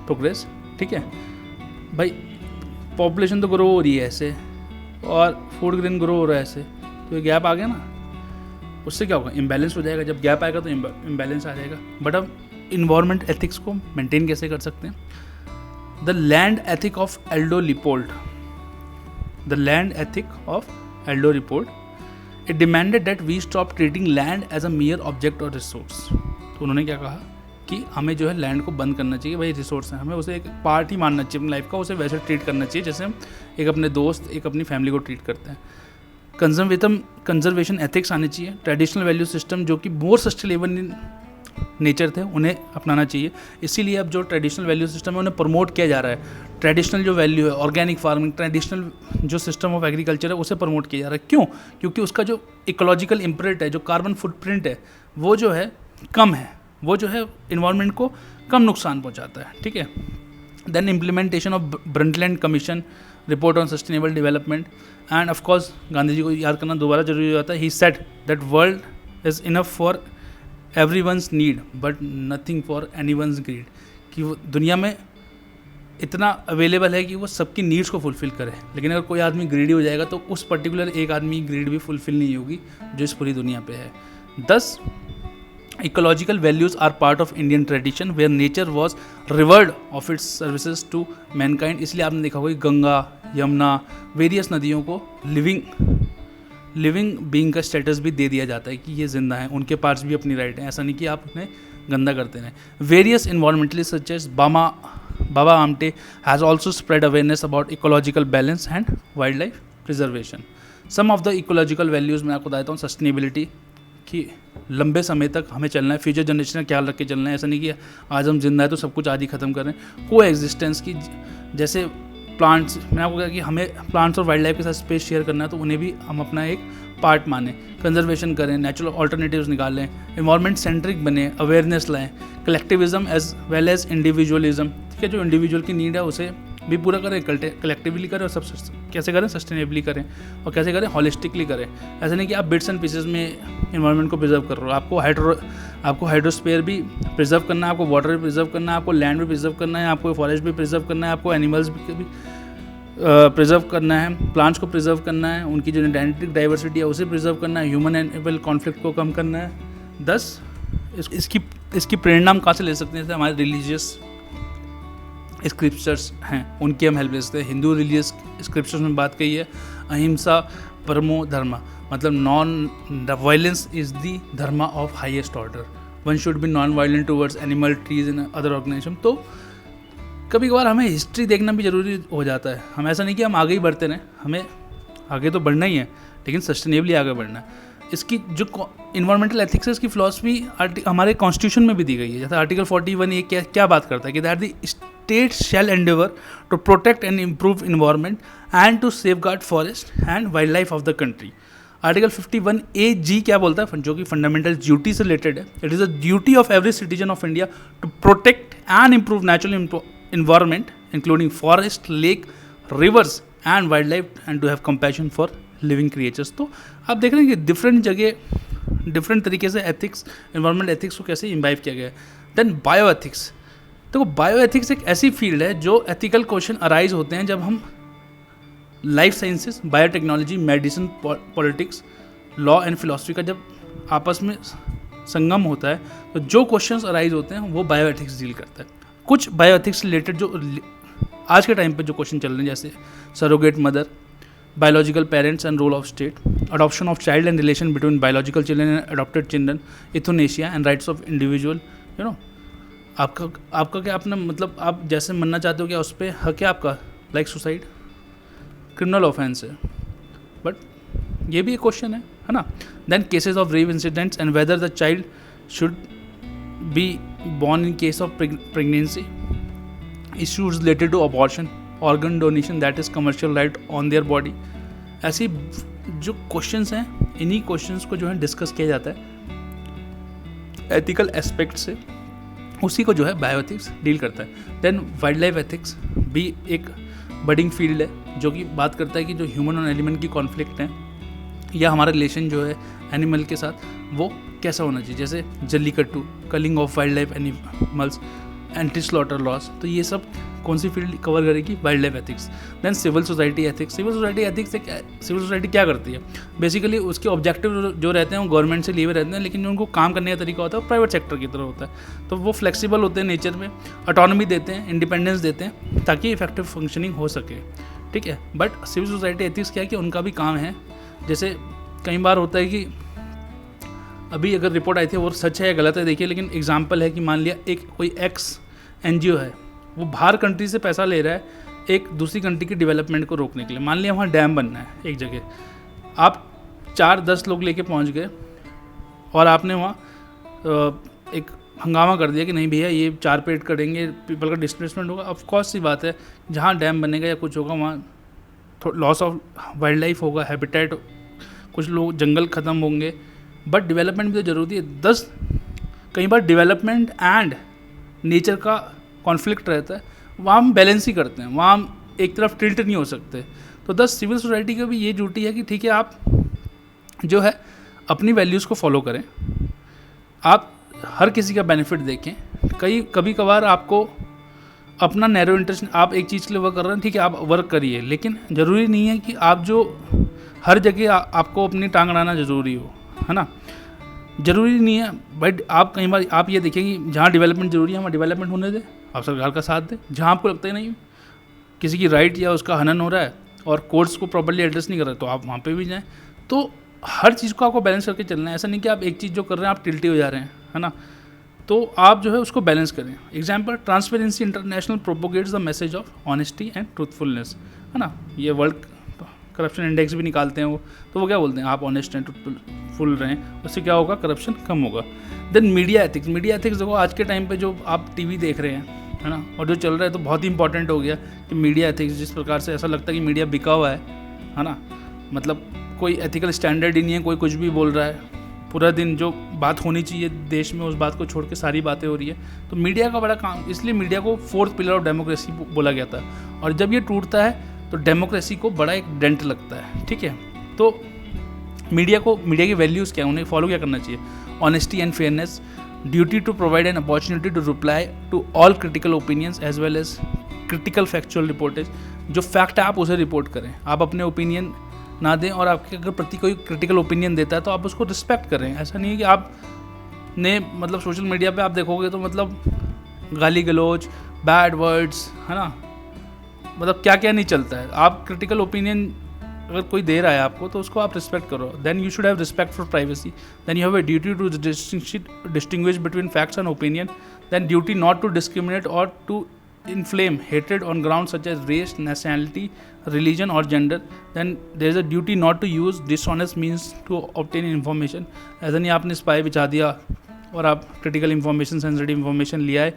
progress, ठीक है भाई। पॉपुलेशन तो ग्रो हो रही है ऐसे, और फूड ग्रेन ग्रो हो रहा है ऐसे, तो ये गैप आ गया ना, उससे क्या होगा, इम्बैलेंस हो जाएगा। जब गैप आएगा तो इम्बैलेंस आ जाएगा। बट अब इन्वायरमेंट एथिक्स को मेंटेन कैसे कर सकते हैं? The land ethic of Aldo Leopold, the land ethic of Aldo Leopold, it demanded that we stop treating land as a mere object और रिसोर्स। तो उन्होंने क्या कहा कि हमें जो है लैंड को बंद करना चाहिए, भाई रिसोर्स है, हमें उसे एक पार्ट ही मानना चाहिए अपनी लाइफ का, उसे वैसे ट्रीट करना चाहिए जैसे हम एक अपने दोस्त, एक अपनी फैमिली को ट्रीट करते हैं। कंजर्वेशन एथिक्स आने चाहिए। ट्रेडिशनल वैल्यू सिस्टम जो कि मोर सस्टेनेबल इन नेचर थे, उन्हें अपनाना चाहिए। इसीलिए अब जो ट्रेडिशनल वैल्यू सिस्टम है उन्हें प्रमोट किया जा रहा है। ट्रेडिशनल जो वैल्यू है, ऑर्गेनिक फार्मिंग, ट्रेडिशनल जो सिस्टम ऑफ एग्रीकल्चर है, उसे प्रमोट किया जा रहा है। क्यों? क्योंकि उसका जो इकोलॉजिकल इम्प्रिंट है, जो कार्बन फुटप्रिंट है, वो जो है कम है, वो जो है इन्वायरमेंट को कम नुकसान पहुंचाता है, ठीक है। Then implementation of Brundtland commission report on sustainable development, and of course Gandhi ji को याद करना दोबारा जरूरी हो जाता है। He said that world is enough for everyone's need but nothing for anyone's greed, कि वो दुनिया में इतना अवेलेबल है कि वो सबकी नीड्स को फुलफ़िल करे, लेकिन अगर कोई आदमी ग्रीडी हो जाएगा तो उस पर्टिकुलर एक आदमी की ग्रीड भी फुलफ़िल नहीं होगी जो इस पूरी दुनिया पे है। 10 ecological values are part of Indian tradition where nature was revered of its services to mankind. इसलिए आपने देखा होगा कि गंगा, यमुना, वेरियस नदियों को लिविंग लिविंग बीइंग का स्टेटस भी दे दिया जाता है कि ये जिंदा है, उनके पास भी अपनी राइट है, ऐसा नहीं कि आप उन्हें गंदा करते रहें. Various environmentalist such as Baba Amte has also spread awareness about ecological balance and wild life preservation. Some of the ecological values मैं आपको बताता हूँ. सस्टेनेबिलिटी, कि लंबे समय तक हमें चलना है, फ्यूचर जनरेशन का ख्याल रख के चलना है, ऐसा नहीं कि आज हम जिंदा है तो सब कुछ आज ही ख़त्म करें. को एग्जिस्टेंस की, जैसे प्लांट्स, मैंने आपको कहा कि हमें प्लांट्स और वाइल्ड लाइफ के साथ स्पेस शेयर करना है तो उन्हें भी हम अपना एक पार्ट माने. कंजर्वेशन करें, नेचुरल ऑल्टरनेटिव्स निकालें, इन्वायरमेंट सेंट्रिक बने, अवेयरनेस लाएं, collectivism as well as individualism. ठीक है, जो इंडिविजुअल की नीड है उसे भी पूरा करें, कलेक्टिवली करें, और सब कैसे करें, सस्टेनेबली करें, और कैसे करें, हॉलिस्टिकली करें. ऐसा नहीं कि आप बिट्स एंड पीसेस में इन्वायरमेंट को प्रिजर्व कर रहे हो. आपको हाइड्रोस्फीयर भी प्रिजर्व करना है, आपको वाटर भी प्रिजर्व करना है, आपको लैंड भी प्रिजर्व करना है, आपको फॉरेस्ट भी प्रिजर्व करना है, आपको एनिमल्स भी प्रिजर्व करना है, प्लांट्स को प्रिजर्व करना है, उनकी जो जेनेटिक डाइवर्सिटी है उसे प्रिजर्व करना है, ह्यूमन एनिमल कॉन्फ्लिक्ट को कम करना है. 10 इसकी प्रेरणा हम कहाँ से ले सकते हैं? जैसे हमारे रिलीजियस स्क्रिप्चर्स हैं, उनकी हम हेल्प ले सकते हैं. हिंदू रिलीजियस स्क्रिप्चर्स में बात कही है, अहिंसा परमो धर्म, मतलब नॉन वायलेंस इज द धर्म of highest order. One should be non violent towards animal, trees and other organism. तो कभी कभार हमें हिस्ट्री देखना भी ज़रूरी हो जाता है. हम ऐसा नहीं कि हम आगे ही बढ़ते रहें, हमें आगे तो बढ़ना ही है, लेकिन सस्टेनेबली आगे बढ़ना है. इसकी जो इन्वायरमेंटल एथिक्स है, इसकी फिलॉसफी हमारे कॉन्स्टिट्यूशन में भी दी गई है. जैसे आर्टिकल 41 ये क्या बात करता है कि that the state shall endeavour to protect and improve environment and to safeguard forest and wild life of the country. Article 51A(g) क्या बोलता है, जो कि फंडामेंटल ड्यूटी से रिलेटेड है. It is a duty of every citizen of India to protect and improve natural environment including forest, lake, rivers and wildlife and to have compassion for living creatures. तो आप देख रहे हैं कि different जगह different तरीके से एथिक्स, इन्वायरमेंट एथिक्स को कैसे इम्बाइब किया गया है. Then bio ethics. तो बायो एथिक्स एक ऐसी फील्ड है जो एथिकल क्वेश्चन अराइज होते हैं जब हम life sciences, biotechnology, medicine, politics, law and philosophy का जब आपस में संगम होता है तो जो क्वेश्चंस अराइज होते हैं वो बायो एथिक्स डील करता है. कुछ बायोएथिक्स रिलेटेड जो आज के टाइम पे जो क्वेश्चन चल रहे हैं, जैसे surrogate mother, biological parents and role of state, adoption of child and relation between biological children and adopted children, euthanasia and rights of individual. You know, आपका क्या, अपना मतलब आप जैसे मानना चाहते हो क्या उस पर हक है आपका. लाइक सुसाइड क्रिमिनल ऑफेंस है, बट ये भी एक क्वेश्चन है ना. Then cases of rape incidents and whether the child should be born in case of pregnancy, issues related to abortion, organ donation, that is commercial right on their body. ऐसी जो questions हैं, इन्हीं questions को जो है discuss किया जाता है एथिकल एस्पेक्ट से, उसी को जो है बायोएथिक्स डील करता है. देन वाइल्ड लाइफ एथिक्स भी एक बडिंग फील्ड है जो कि बात करता है कि जो ह्यूमन और एनिमल की कॉन्फ्लिक्ट है या हमारा रिलेशन जो है एनिमल के साथ वो कैसा होना चाहिए. जैसे Jallikattu, culling of wild life animals, anti slaughter laws. तो ये सब कौन सी फील्ड कवर करेगी? Wild life ethics. Then civil society ethics. Civil society ethics civil society क्या करती है? बेसिकली उसके ऑब्जेक्टिव जो रहते हैं वो गवर्नमेंट से लिए हुए रहते हैं, लेकिन जो उनको काम करने का तरीका होता है वो प्राइवेट सेक्टर की तरह होता है. तो वो फ्लेक्सिबल होते हैं नेचर में, ऑटोनॉमी देते हैं, इंडिपेंडेंस देते हैं ताकि इफेक्टिव फंक्शनिंग हो सके. ठीक है, बट सिविल सोसाइटी एथिक्स क्या है कि उनका भी काम है. जैसे कई बार होता है कि अभी अगर रिपोर्ट आई थी वो सच है या गलत है देखिए, लेकिन एग्जांपल है कि मान लिया एक कोई एक्स NGO है, वो बाहर कंट्री से पैसा ले रहा है एक दूसरी कंट्री की डेवलपमेंट को रोकने के लिए. मान लिया वहाँ डैम बनना है एक जगह, आप 4-10 लोग लेके पहुँच गए और आपने वहाँ एक हंगामा कर दिया कि नहीं भैया ये 4 पेड़ करेंगे, पीपल का डिस्प्लेसमेंट होगा. ऑफकोर्स सी बात है, जहाँ डैम बनेगा या कुछ होगा वहाँ लॉस ऑफ वाइल्ड लाइफ होगा, हैबिटेट, कुछ लोग जंगल ख़त्म होंगे, बट डेवलपमेंट भी तो ज़रूरी है. कई बार डेवलपमेंट एंड नेचर का कॉन्फ्लिक्ट रहता है, वहाँ हम बैलेंस ही करते हैं, वहाँ हम एक तरफ टिल्ट नहीं हो सकते. तो सिविल सोसाइटी का भी ये ड्यूटी है कि ठीक है आप जो है अपनी वैल्यूज़ को फॉलो करें, आप हर किसी का बेनिफिट देखें. कभी कभार आपको अपना नैरो इंटरेस्ट, आप एक चीज़ के लिए वर्क कर रहे हैं, ठीक है आप वर्क करिए, लेकिन ज़रूरी नहीं है कि आप जो हर जगह आपको अपनी टांग अड़ाना ज़रूरी हो, है ना. ज़रूरी नहीं है, बट आप कई बार आप ये देखें कि जहाँ डेवलपमेंट ज़रूरी है वहाँ डेवलपमेंट होने दें, आप सरकार का साथ दें. जहाँ आपको लगता ही नहीं किसी की राइट या उसका हनन हो रहा है और कोर्ट्स को प्रॉपर्ली एड्रेस नहीं कर रहे तो आप वहाँ पे भी जाएं. तो हर चीज़ को आपको बैलेंस करके चलना है। ऐसा नहीं कि आप एक चीज़ जो कर रहे हैं आप टिल्टी हो जा रहे हैं, है ना। तो आप जो है उसको बैलेंस करें। Example, transparency international propagates the message of honesty and truthfulness, है ना। ये वर्ल्ड करप्शन इंडेक्स भी निकालते हैं वो, तो वो क्या बोलते हैं, आप ऑनेस्ट एंड ट्रूथफुल रहें, उससे क्या होगा, करप्शन कम होगा। Then media ethics. Media ethics देखो आज के टाइम पे जो आप टीवी देख रहे हैं, है ना, और जो चल रहा है तो बहुत ही इंपॉर्टेंट हो गया कि मीडिया एथिक्स, जिस प्रकार से ऐसा लगता है कि मीडिया बिका हुआ है ना, मतलब कोई एथिकल स्टैंडर्ड ही नहीं है, कोई कुछ भी बोल रहा है, पूरा दिन जो बात होनी चाहिए देश में उस बात को छोड़ के सारी बातें हो रही है। तो मीडिया का बड़ा काम, इसलिए मीडिया को फोर्थ पिलर ऑफ डेमोक्रेसी बोला गया था, और जब ये टूटता है तो डेमोक्रेसी को बड़ा एक डेंट लगता है, ठीक है। तो मीडिया की वैल्यूज़ क्या है, उन्हें फॉलो क्या करना चाहिए, honesty and fairness, duty to provide an opportunity to reply to all critical opinions as well as critical factual reportage. जो फैक्ट है आप उसे रिपोर्ट करें, आप अपने ओपिनियन ना दें, और आपके अगर प्रति कोई क्रिटिकल ओपिनियन देता है तो आप उसको रिस्पेक्ट करें। ऐसा नहीं है कि आप ने मतलब सोशल मीडिया पे आप देखोगे तो मतलब गाली गलौज, बैड वर्ड्स, है ना, मतलब क्या क्या नहीं चलता है। आप क्रिटिकल ओपिनियन अगर कोई दे रहा है आपको तो उसको आप रिस्पेक्ट करो। Then you should have respect for privacy, then you have a duty to distinguish between facts and opinion, then duty not to discriminate और to inflame hatred on grounds such as race, nationality, religion or gender. Then there is a duty not to use dishonest means to obtain information. ऐसा नहीं आपने spy बिछा दिया और आप critical information, sensitive information लिया है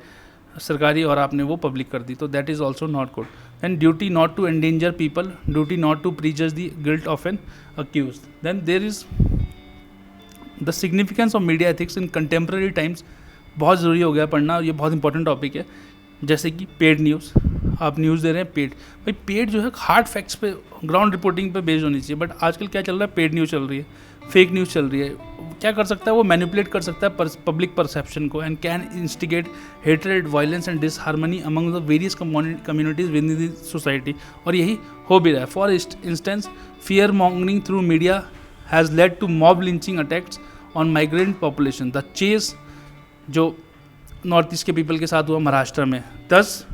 सरकारी और आपने वो पब्लिक कर दी, तो that is also not good. Then duty not to endanger people, duty not to prejudge the guilt of an accused. Then there is the significance of media ethics in contemporary times. बहुत ज़रूरी हो गया पढ़ना, और ये बहुत important topic है। जैसे कि पेड न्यूज़, आप न्यूज़ दे रहे हैं पेड, भाई पेड जो है हार्ड फैक्ट्स पे, ग्राउंड रिपोर्टिंग पे बेस्ड होनी चाहिए, बट आजकल क्या चल रहा है, पेड न्यूज़ चल रही है, फेक न्यूज़ चल रही है। क्या कर सकता है वो, मैनिपुलेट कर सकता है पब्लिक परसेप्शन को, and can instigate hatred, violence and disharmony among the various communities within the society, और यही हो भी रहा है। For instance, fear mongering through media has led to mob lynching attacks on migrant population. The chase जो north east के people के साथ हुआ महाराष्ट्र में 10,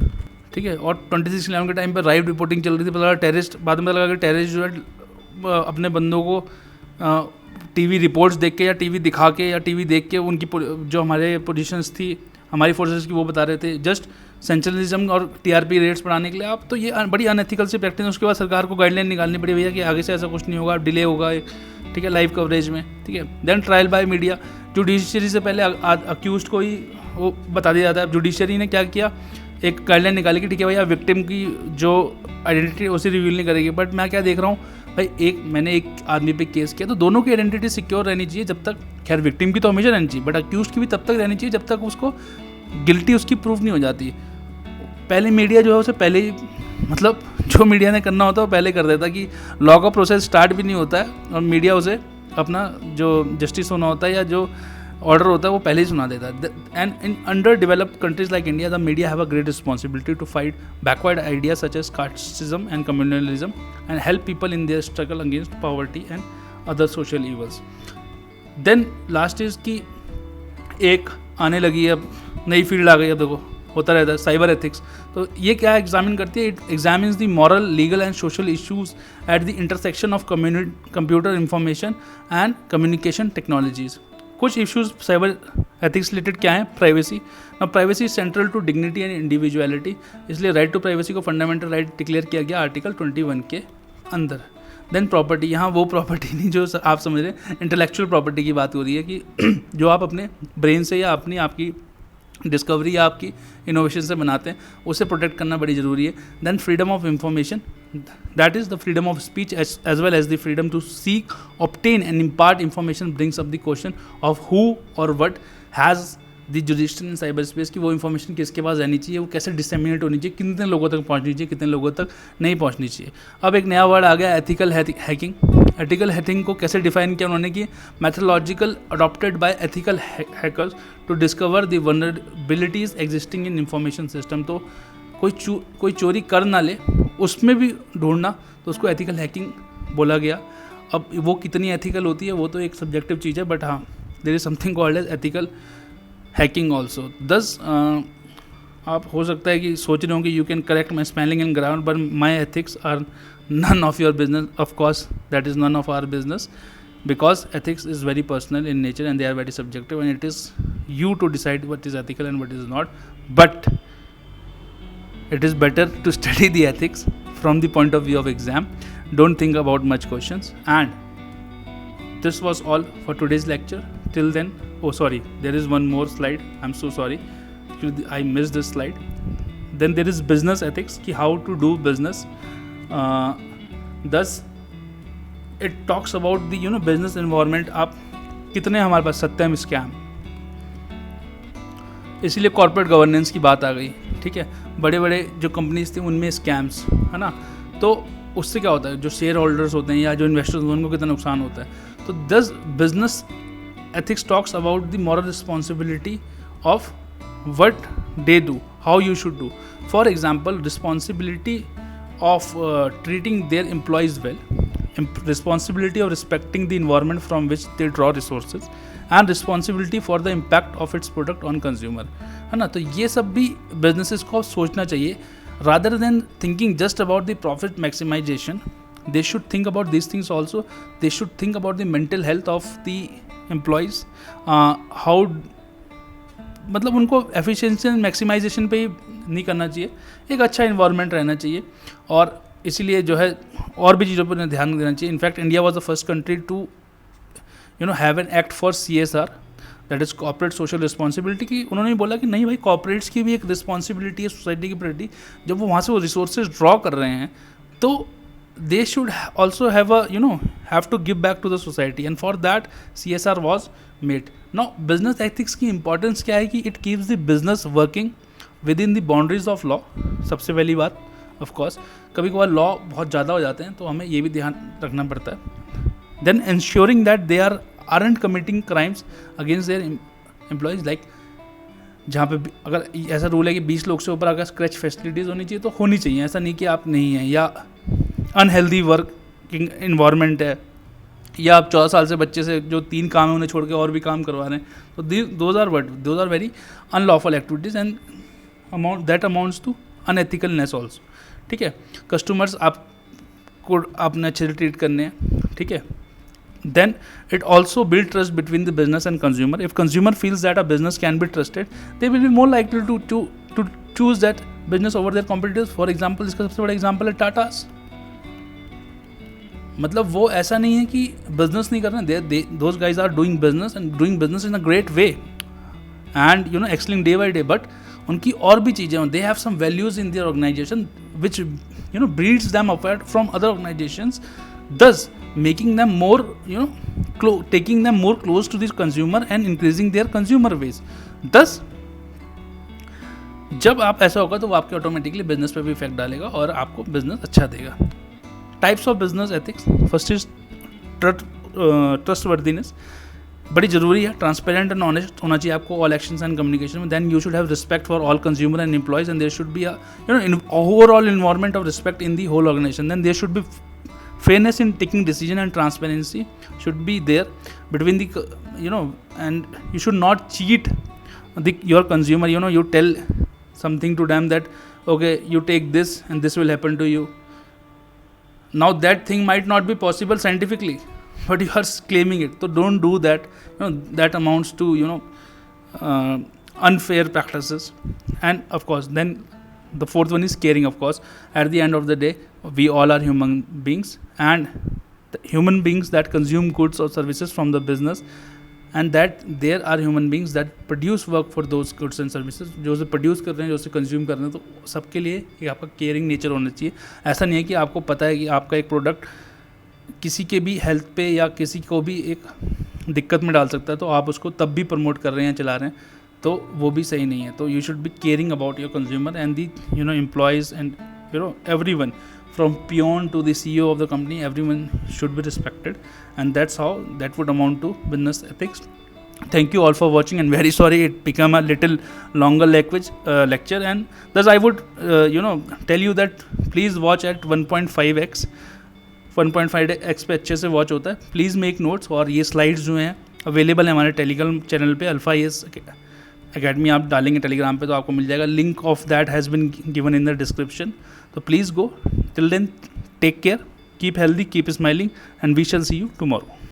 ठीक है, और 26/11 के टाइम पर राइव रिपोर्टिंग चल रही थी, पता लगा टेररिस्ट, बाद में लगा कि टेररिस्ट जो है अपने बंदों को टीवी रिपोर्ट्स देख के या टीवी दिखा के या टीवी देख के उनकी जो हमारे पोजीशंस थी हमारी फोर्सेस की वो बता रहे थे, जस्ट सेंट्रलिज्म और टीआरपी रेट्स बढ़ाने के लिए। आप तो ये बड़ी अनएथिकल सी प्रैक्टिस है। उसके बाद सरकार को गाइडलाइन निकालनी पड़ी, भैया कि आगे से ऐसा कुछ नहीं होगा, डिले होगा, ठीक है, लाइव कवरेज में, ठीक है। Then trial by media, judiciary से पहले अक्यूज को ही वो बता दिया जाता है। जुडिशरी ने क्या किया, एक गाइडलाइन निकाली कि ठीक है भैया विक्टिम की जो आइडेंटिटी उसे रिवील नहीं करेगी, बट मैं क्या देख रहा हूँ भाई, मैंने एक आदमी पे केस किया तो दोनों की आइडेंटिटी सिक्योर रहनी चाहिए जब तक, खैर विक्टिम की तो हमेशा रहनी चाहिए, बट अक्यूज की भी तब तक रहनी चाहिए जब तक उसको गिल्टी उसकी प्रूफ नहीं हो जाती। पहले मीडिया जो है उसे पहले ही, मतलब जो मीडिया ने करना होता है वो पहले कर देता कि लॉ का प्रोसेस स्टार्ट भी नहीं होता है और मीडिया उसे अपना जो जस्टिस होना होता है या जो ऑर्डर होता है वो पहले ही सुना देता है। And in under developed countries like India, the media have a great responsibility to fight backward idea such as casteism and communalism and help people in their struggle against poverty and other social evils. Then last is की एक आने लगी है, अब नई field आ गई, अब देखो होता रहता है, साइबर एथिक्स। तो ये क्या एग्जामिन करती है, it examines the moral, legal and social issues at the intersection of computer information and communication technologies. कुछ इश्यूज साइबर एथिक्स रिलेटेड क्या है, प्राइवेसी। ना privacy is central to dignity and individuality, इसलिए राइट टू प्राइवेसी को fundamental right declare किया गया article 21 के अंदर। देन प्रॉपर्टी, यहाँ वो प्रॉपर्टी नहीं जो आप समझ रहे हैं, इंटेलेक्चुअल प्रॉपर्टी की बात हो रही है कि जो आप अपने ब्रेन से या अपनी आपकी डिस्कवरी या आपकी इनोवेशन से बनाते हैं, उसे प्रोटेक्ट करना बड़ी ज़रूरी है। Then freedom of information, that is the freedom of speech as well as the freedom to seek, obtain and impart information brings up the question of who और what has the jurisdiction in cyber space, की वो information किसके पास रहनी चाहिए, वो कैसे disseminate होनी चाहिए, कितने लोगों तक पहुंचनी चाहिए, कितने लोगों तक नहीं पहुंचनी चाहिए। अब एक नया वर्ड आ गया, एथिकल हैकिंग। एथिकल हैकिंग को कैसे डिफाइन किया उन्होंने, कि methodological adopted by ethical hackers to discover the vulnerabilities existing in information system. तो कोई चोरी कर ना ले उसमें भी ढूंढना, तो उसको एथिकल हैकिंग बोला गया। अब वो कितनी एथिकल होती है वो तो एक सब्जेक्टिव चीज़ है, बट हाँ there is something called as ethical hacking also. दस आप हो सकता है कि सोच रहे हो कि you can correct my spelling in grammar but my ethics are none of your business. Of course that is none of our business. because ethics is very personal in nature and they are very subjective, and it is you to decide what is ethical and what is not. But it is better to study the ethics from the point of view of exam. Don't think about much questions. And this was all for today's lecture. Till then, oh sorry, there is one more slide. I'm so sorry, I missed this slide. Then there is business ethics, ki how to do business. Thus it talks about the business environment. आप कितने हमारे पास सत्यम scam, इसीलिए corporate governance की बात आ गई. ठीक है, बड़े बड़े जो कंपनीज थी उनमें स्कैम्स है ना, तो उससे क्या होता है, जो शेयर होल्डर्स होते हैं या जो इन्वेस्टर्स होते हैं उनको कितना नुकसान होता है. तो this business ethics talks about the moral responsibility of what they do, how you should do. For example, responsibility of treating their employees well, responsibility of respecting the environment from which they draw resources, and responsibility for the impact of its product on consumer, है ना. तो ये सब भी businesses को सोचना चाहिए. Rather than thinking just about the profit maximization, they should think about these things also. They should think about the mental health of the employees, how, मतलब उनको एफिशिएंसी एंड मैक्सिमाइजेशन पे ही नहीं करना चाहिए, एक अच्छा इन्वायरमेंट रहना चाहिए. और इसीलिए जो है और भी चीज़ों पर ध्यान देना चाहिए. In fact India was the first country to have an act for CSR, that is corporate social responsibility. की उन्होंने बोला कि नहीं भाई, कॉर्पोरेट्स की भी एक रिस्पॉन्सिबिलिटी है सोसाइटी के प्रति. जब वो वहाँ से वो रिसोर्सेज ड्रॉ कर रहे हैं तो they should also have have to give back to the society, and for that CSR was made. Now business ethics की importance क्या है कि it keeps the business working within the boundaries of law. सबसे पहली बात, of course कभी कभार law बहुत ज़्यादा हो जाते हैं तो हमें ये भी ध्यान रखना पड़ता है. Then ensuring that they aren't committing crimes against their employees, like जहाँ पे अगर ऐसा रूल है कि 20 लोग से ऊपर अगर स्क्रैच फैसिलिटीज़ होनी चाहिए तो होनी चाहिए, ऐसा नहीं कि आप नहीं हैं, या अनहेल्दी वर्किंग इन्वायरमेंट है, या आप 14 साल से बच्चे से जो 3 काम है उन्हें छोड़ के और भी काम करवा रहे हैं. तो those are very unlawful activities and amounts to unethicalness also. ठीक है, कस्टमर्स आपको आपने अच्छे से ट्रीट करने हैं. ठीक है, then it also build trust between the business and consumer. If consumer feels that a business can be trusted, they will be more likely to choose that business over their competitors. For example, इसका सबसे बड़ा example है टाटास. मतलब वो ऐसा नहीं है कि बिजनेस नहीं कर रहे हैं, those guys are doing business and doing business in a great way and excelling day by day. But उनकी और भी चीज़ें, they have some values in their organization which breeds them apart from other organizations, thus making them more taking them more close to the consumer and increasing their consumer base. Thus जब आप ऐसा होगा तो वो आपके automatically business पे भी effect डालेगा और आपको बिजनेस अच्छा देगा. Types of business ethics, first is trustworthiness, बड़ी ज़रूरी है. ट्रांसपेरेंट एंड ऑनेस्ट होना चाहिए आपको ऑल एक्शंस एंड कम्युनिकेशन में. Then you should have respect for all consumer and employees, and there should be overall environment of respect in the whole organization. Then there should be fairness in taking decision and transparency should be there between the and you should not cheat your consumer. You tell something to them that okay, you take this and this will happen to you. Now that thing might not be possible scientifically, but you are claiming it, so don't do that. That amounts to unfair practices. And of course then the fourth one is caring. Of course, at the end of the day, we all are human beings, and the human beings that consume goods or services from the business, and that there are human beings that produce work for those goods and services. जो उसे produce कर रहे हैं, जो उसे consume कर रहे हैं, तो सबके लिए ये आपका केयरिंग नेचर होना चाहिए. ऐसा नहीं है कि आपको पता है कि आपका एक प्रोडक्ट किसी के भी हेल्थ पे या किसी को भी एक दिक्कत में डाल सकता है, तो आप उसको तब भी प्रमोट कर रहे हैं, चला रहे हैं, तो वो भी सही नहीं है. तो you should be caring about your consumer and the employees and everyone from peon to the CEO of the company. Everyone should be respected, and that's how that would amount to business ethics. Thank you all for watching, and very sorry it became a little longer lecture, and thus I would tell you that please watch at 1.5x. 1.5x पे अच्छे से watch होता है. Please make notes, और ये slides जो हैं available है हमारे टेलीग्राम चैनल पे, अल्फा IAS अकेडमी. आप डालेंगे टेलीग्राम पे तो आपको मिल जाएगा. Link of that has been given in the description. तो please go. Till then, take care, keep healthy, keep smiling, and we shall see you tomorrow.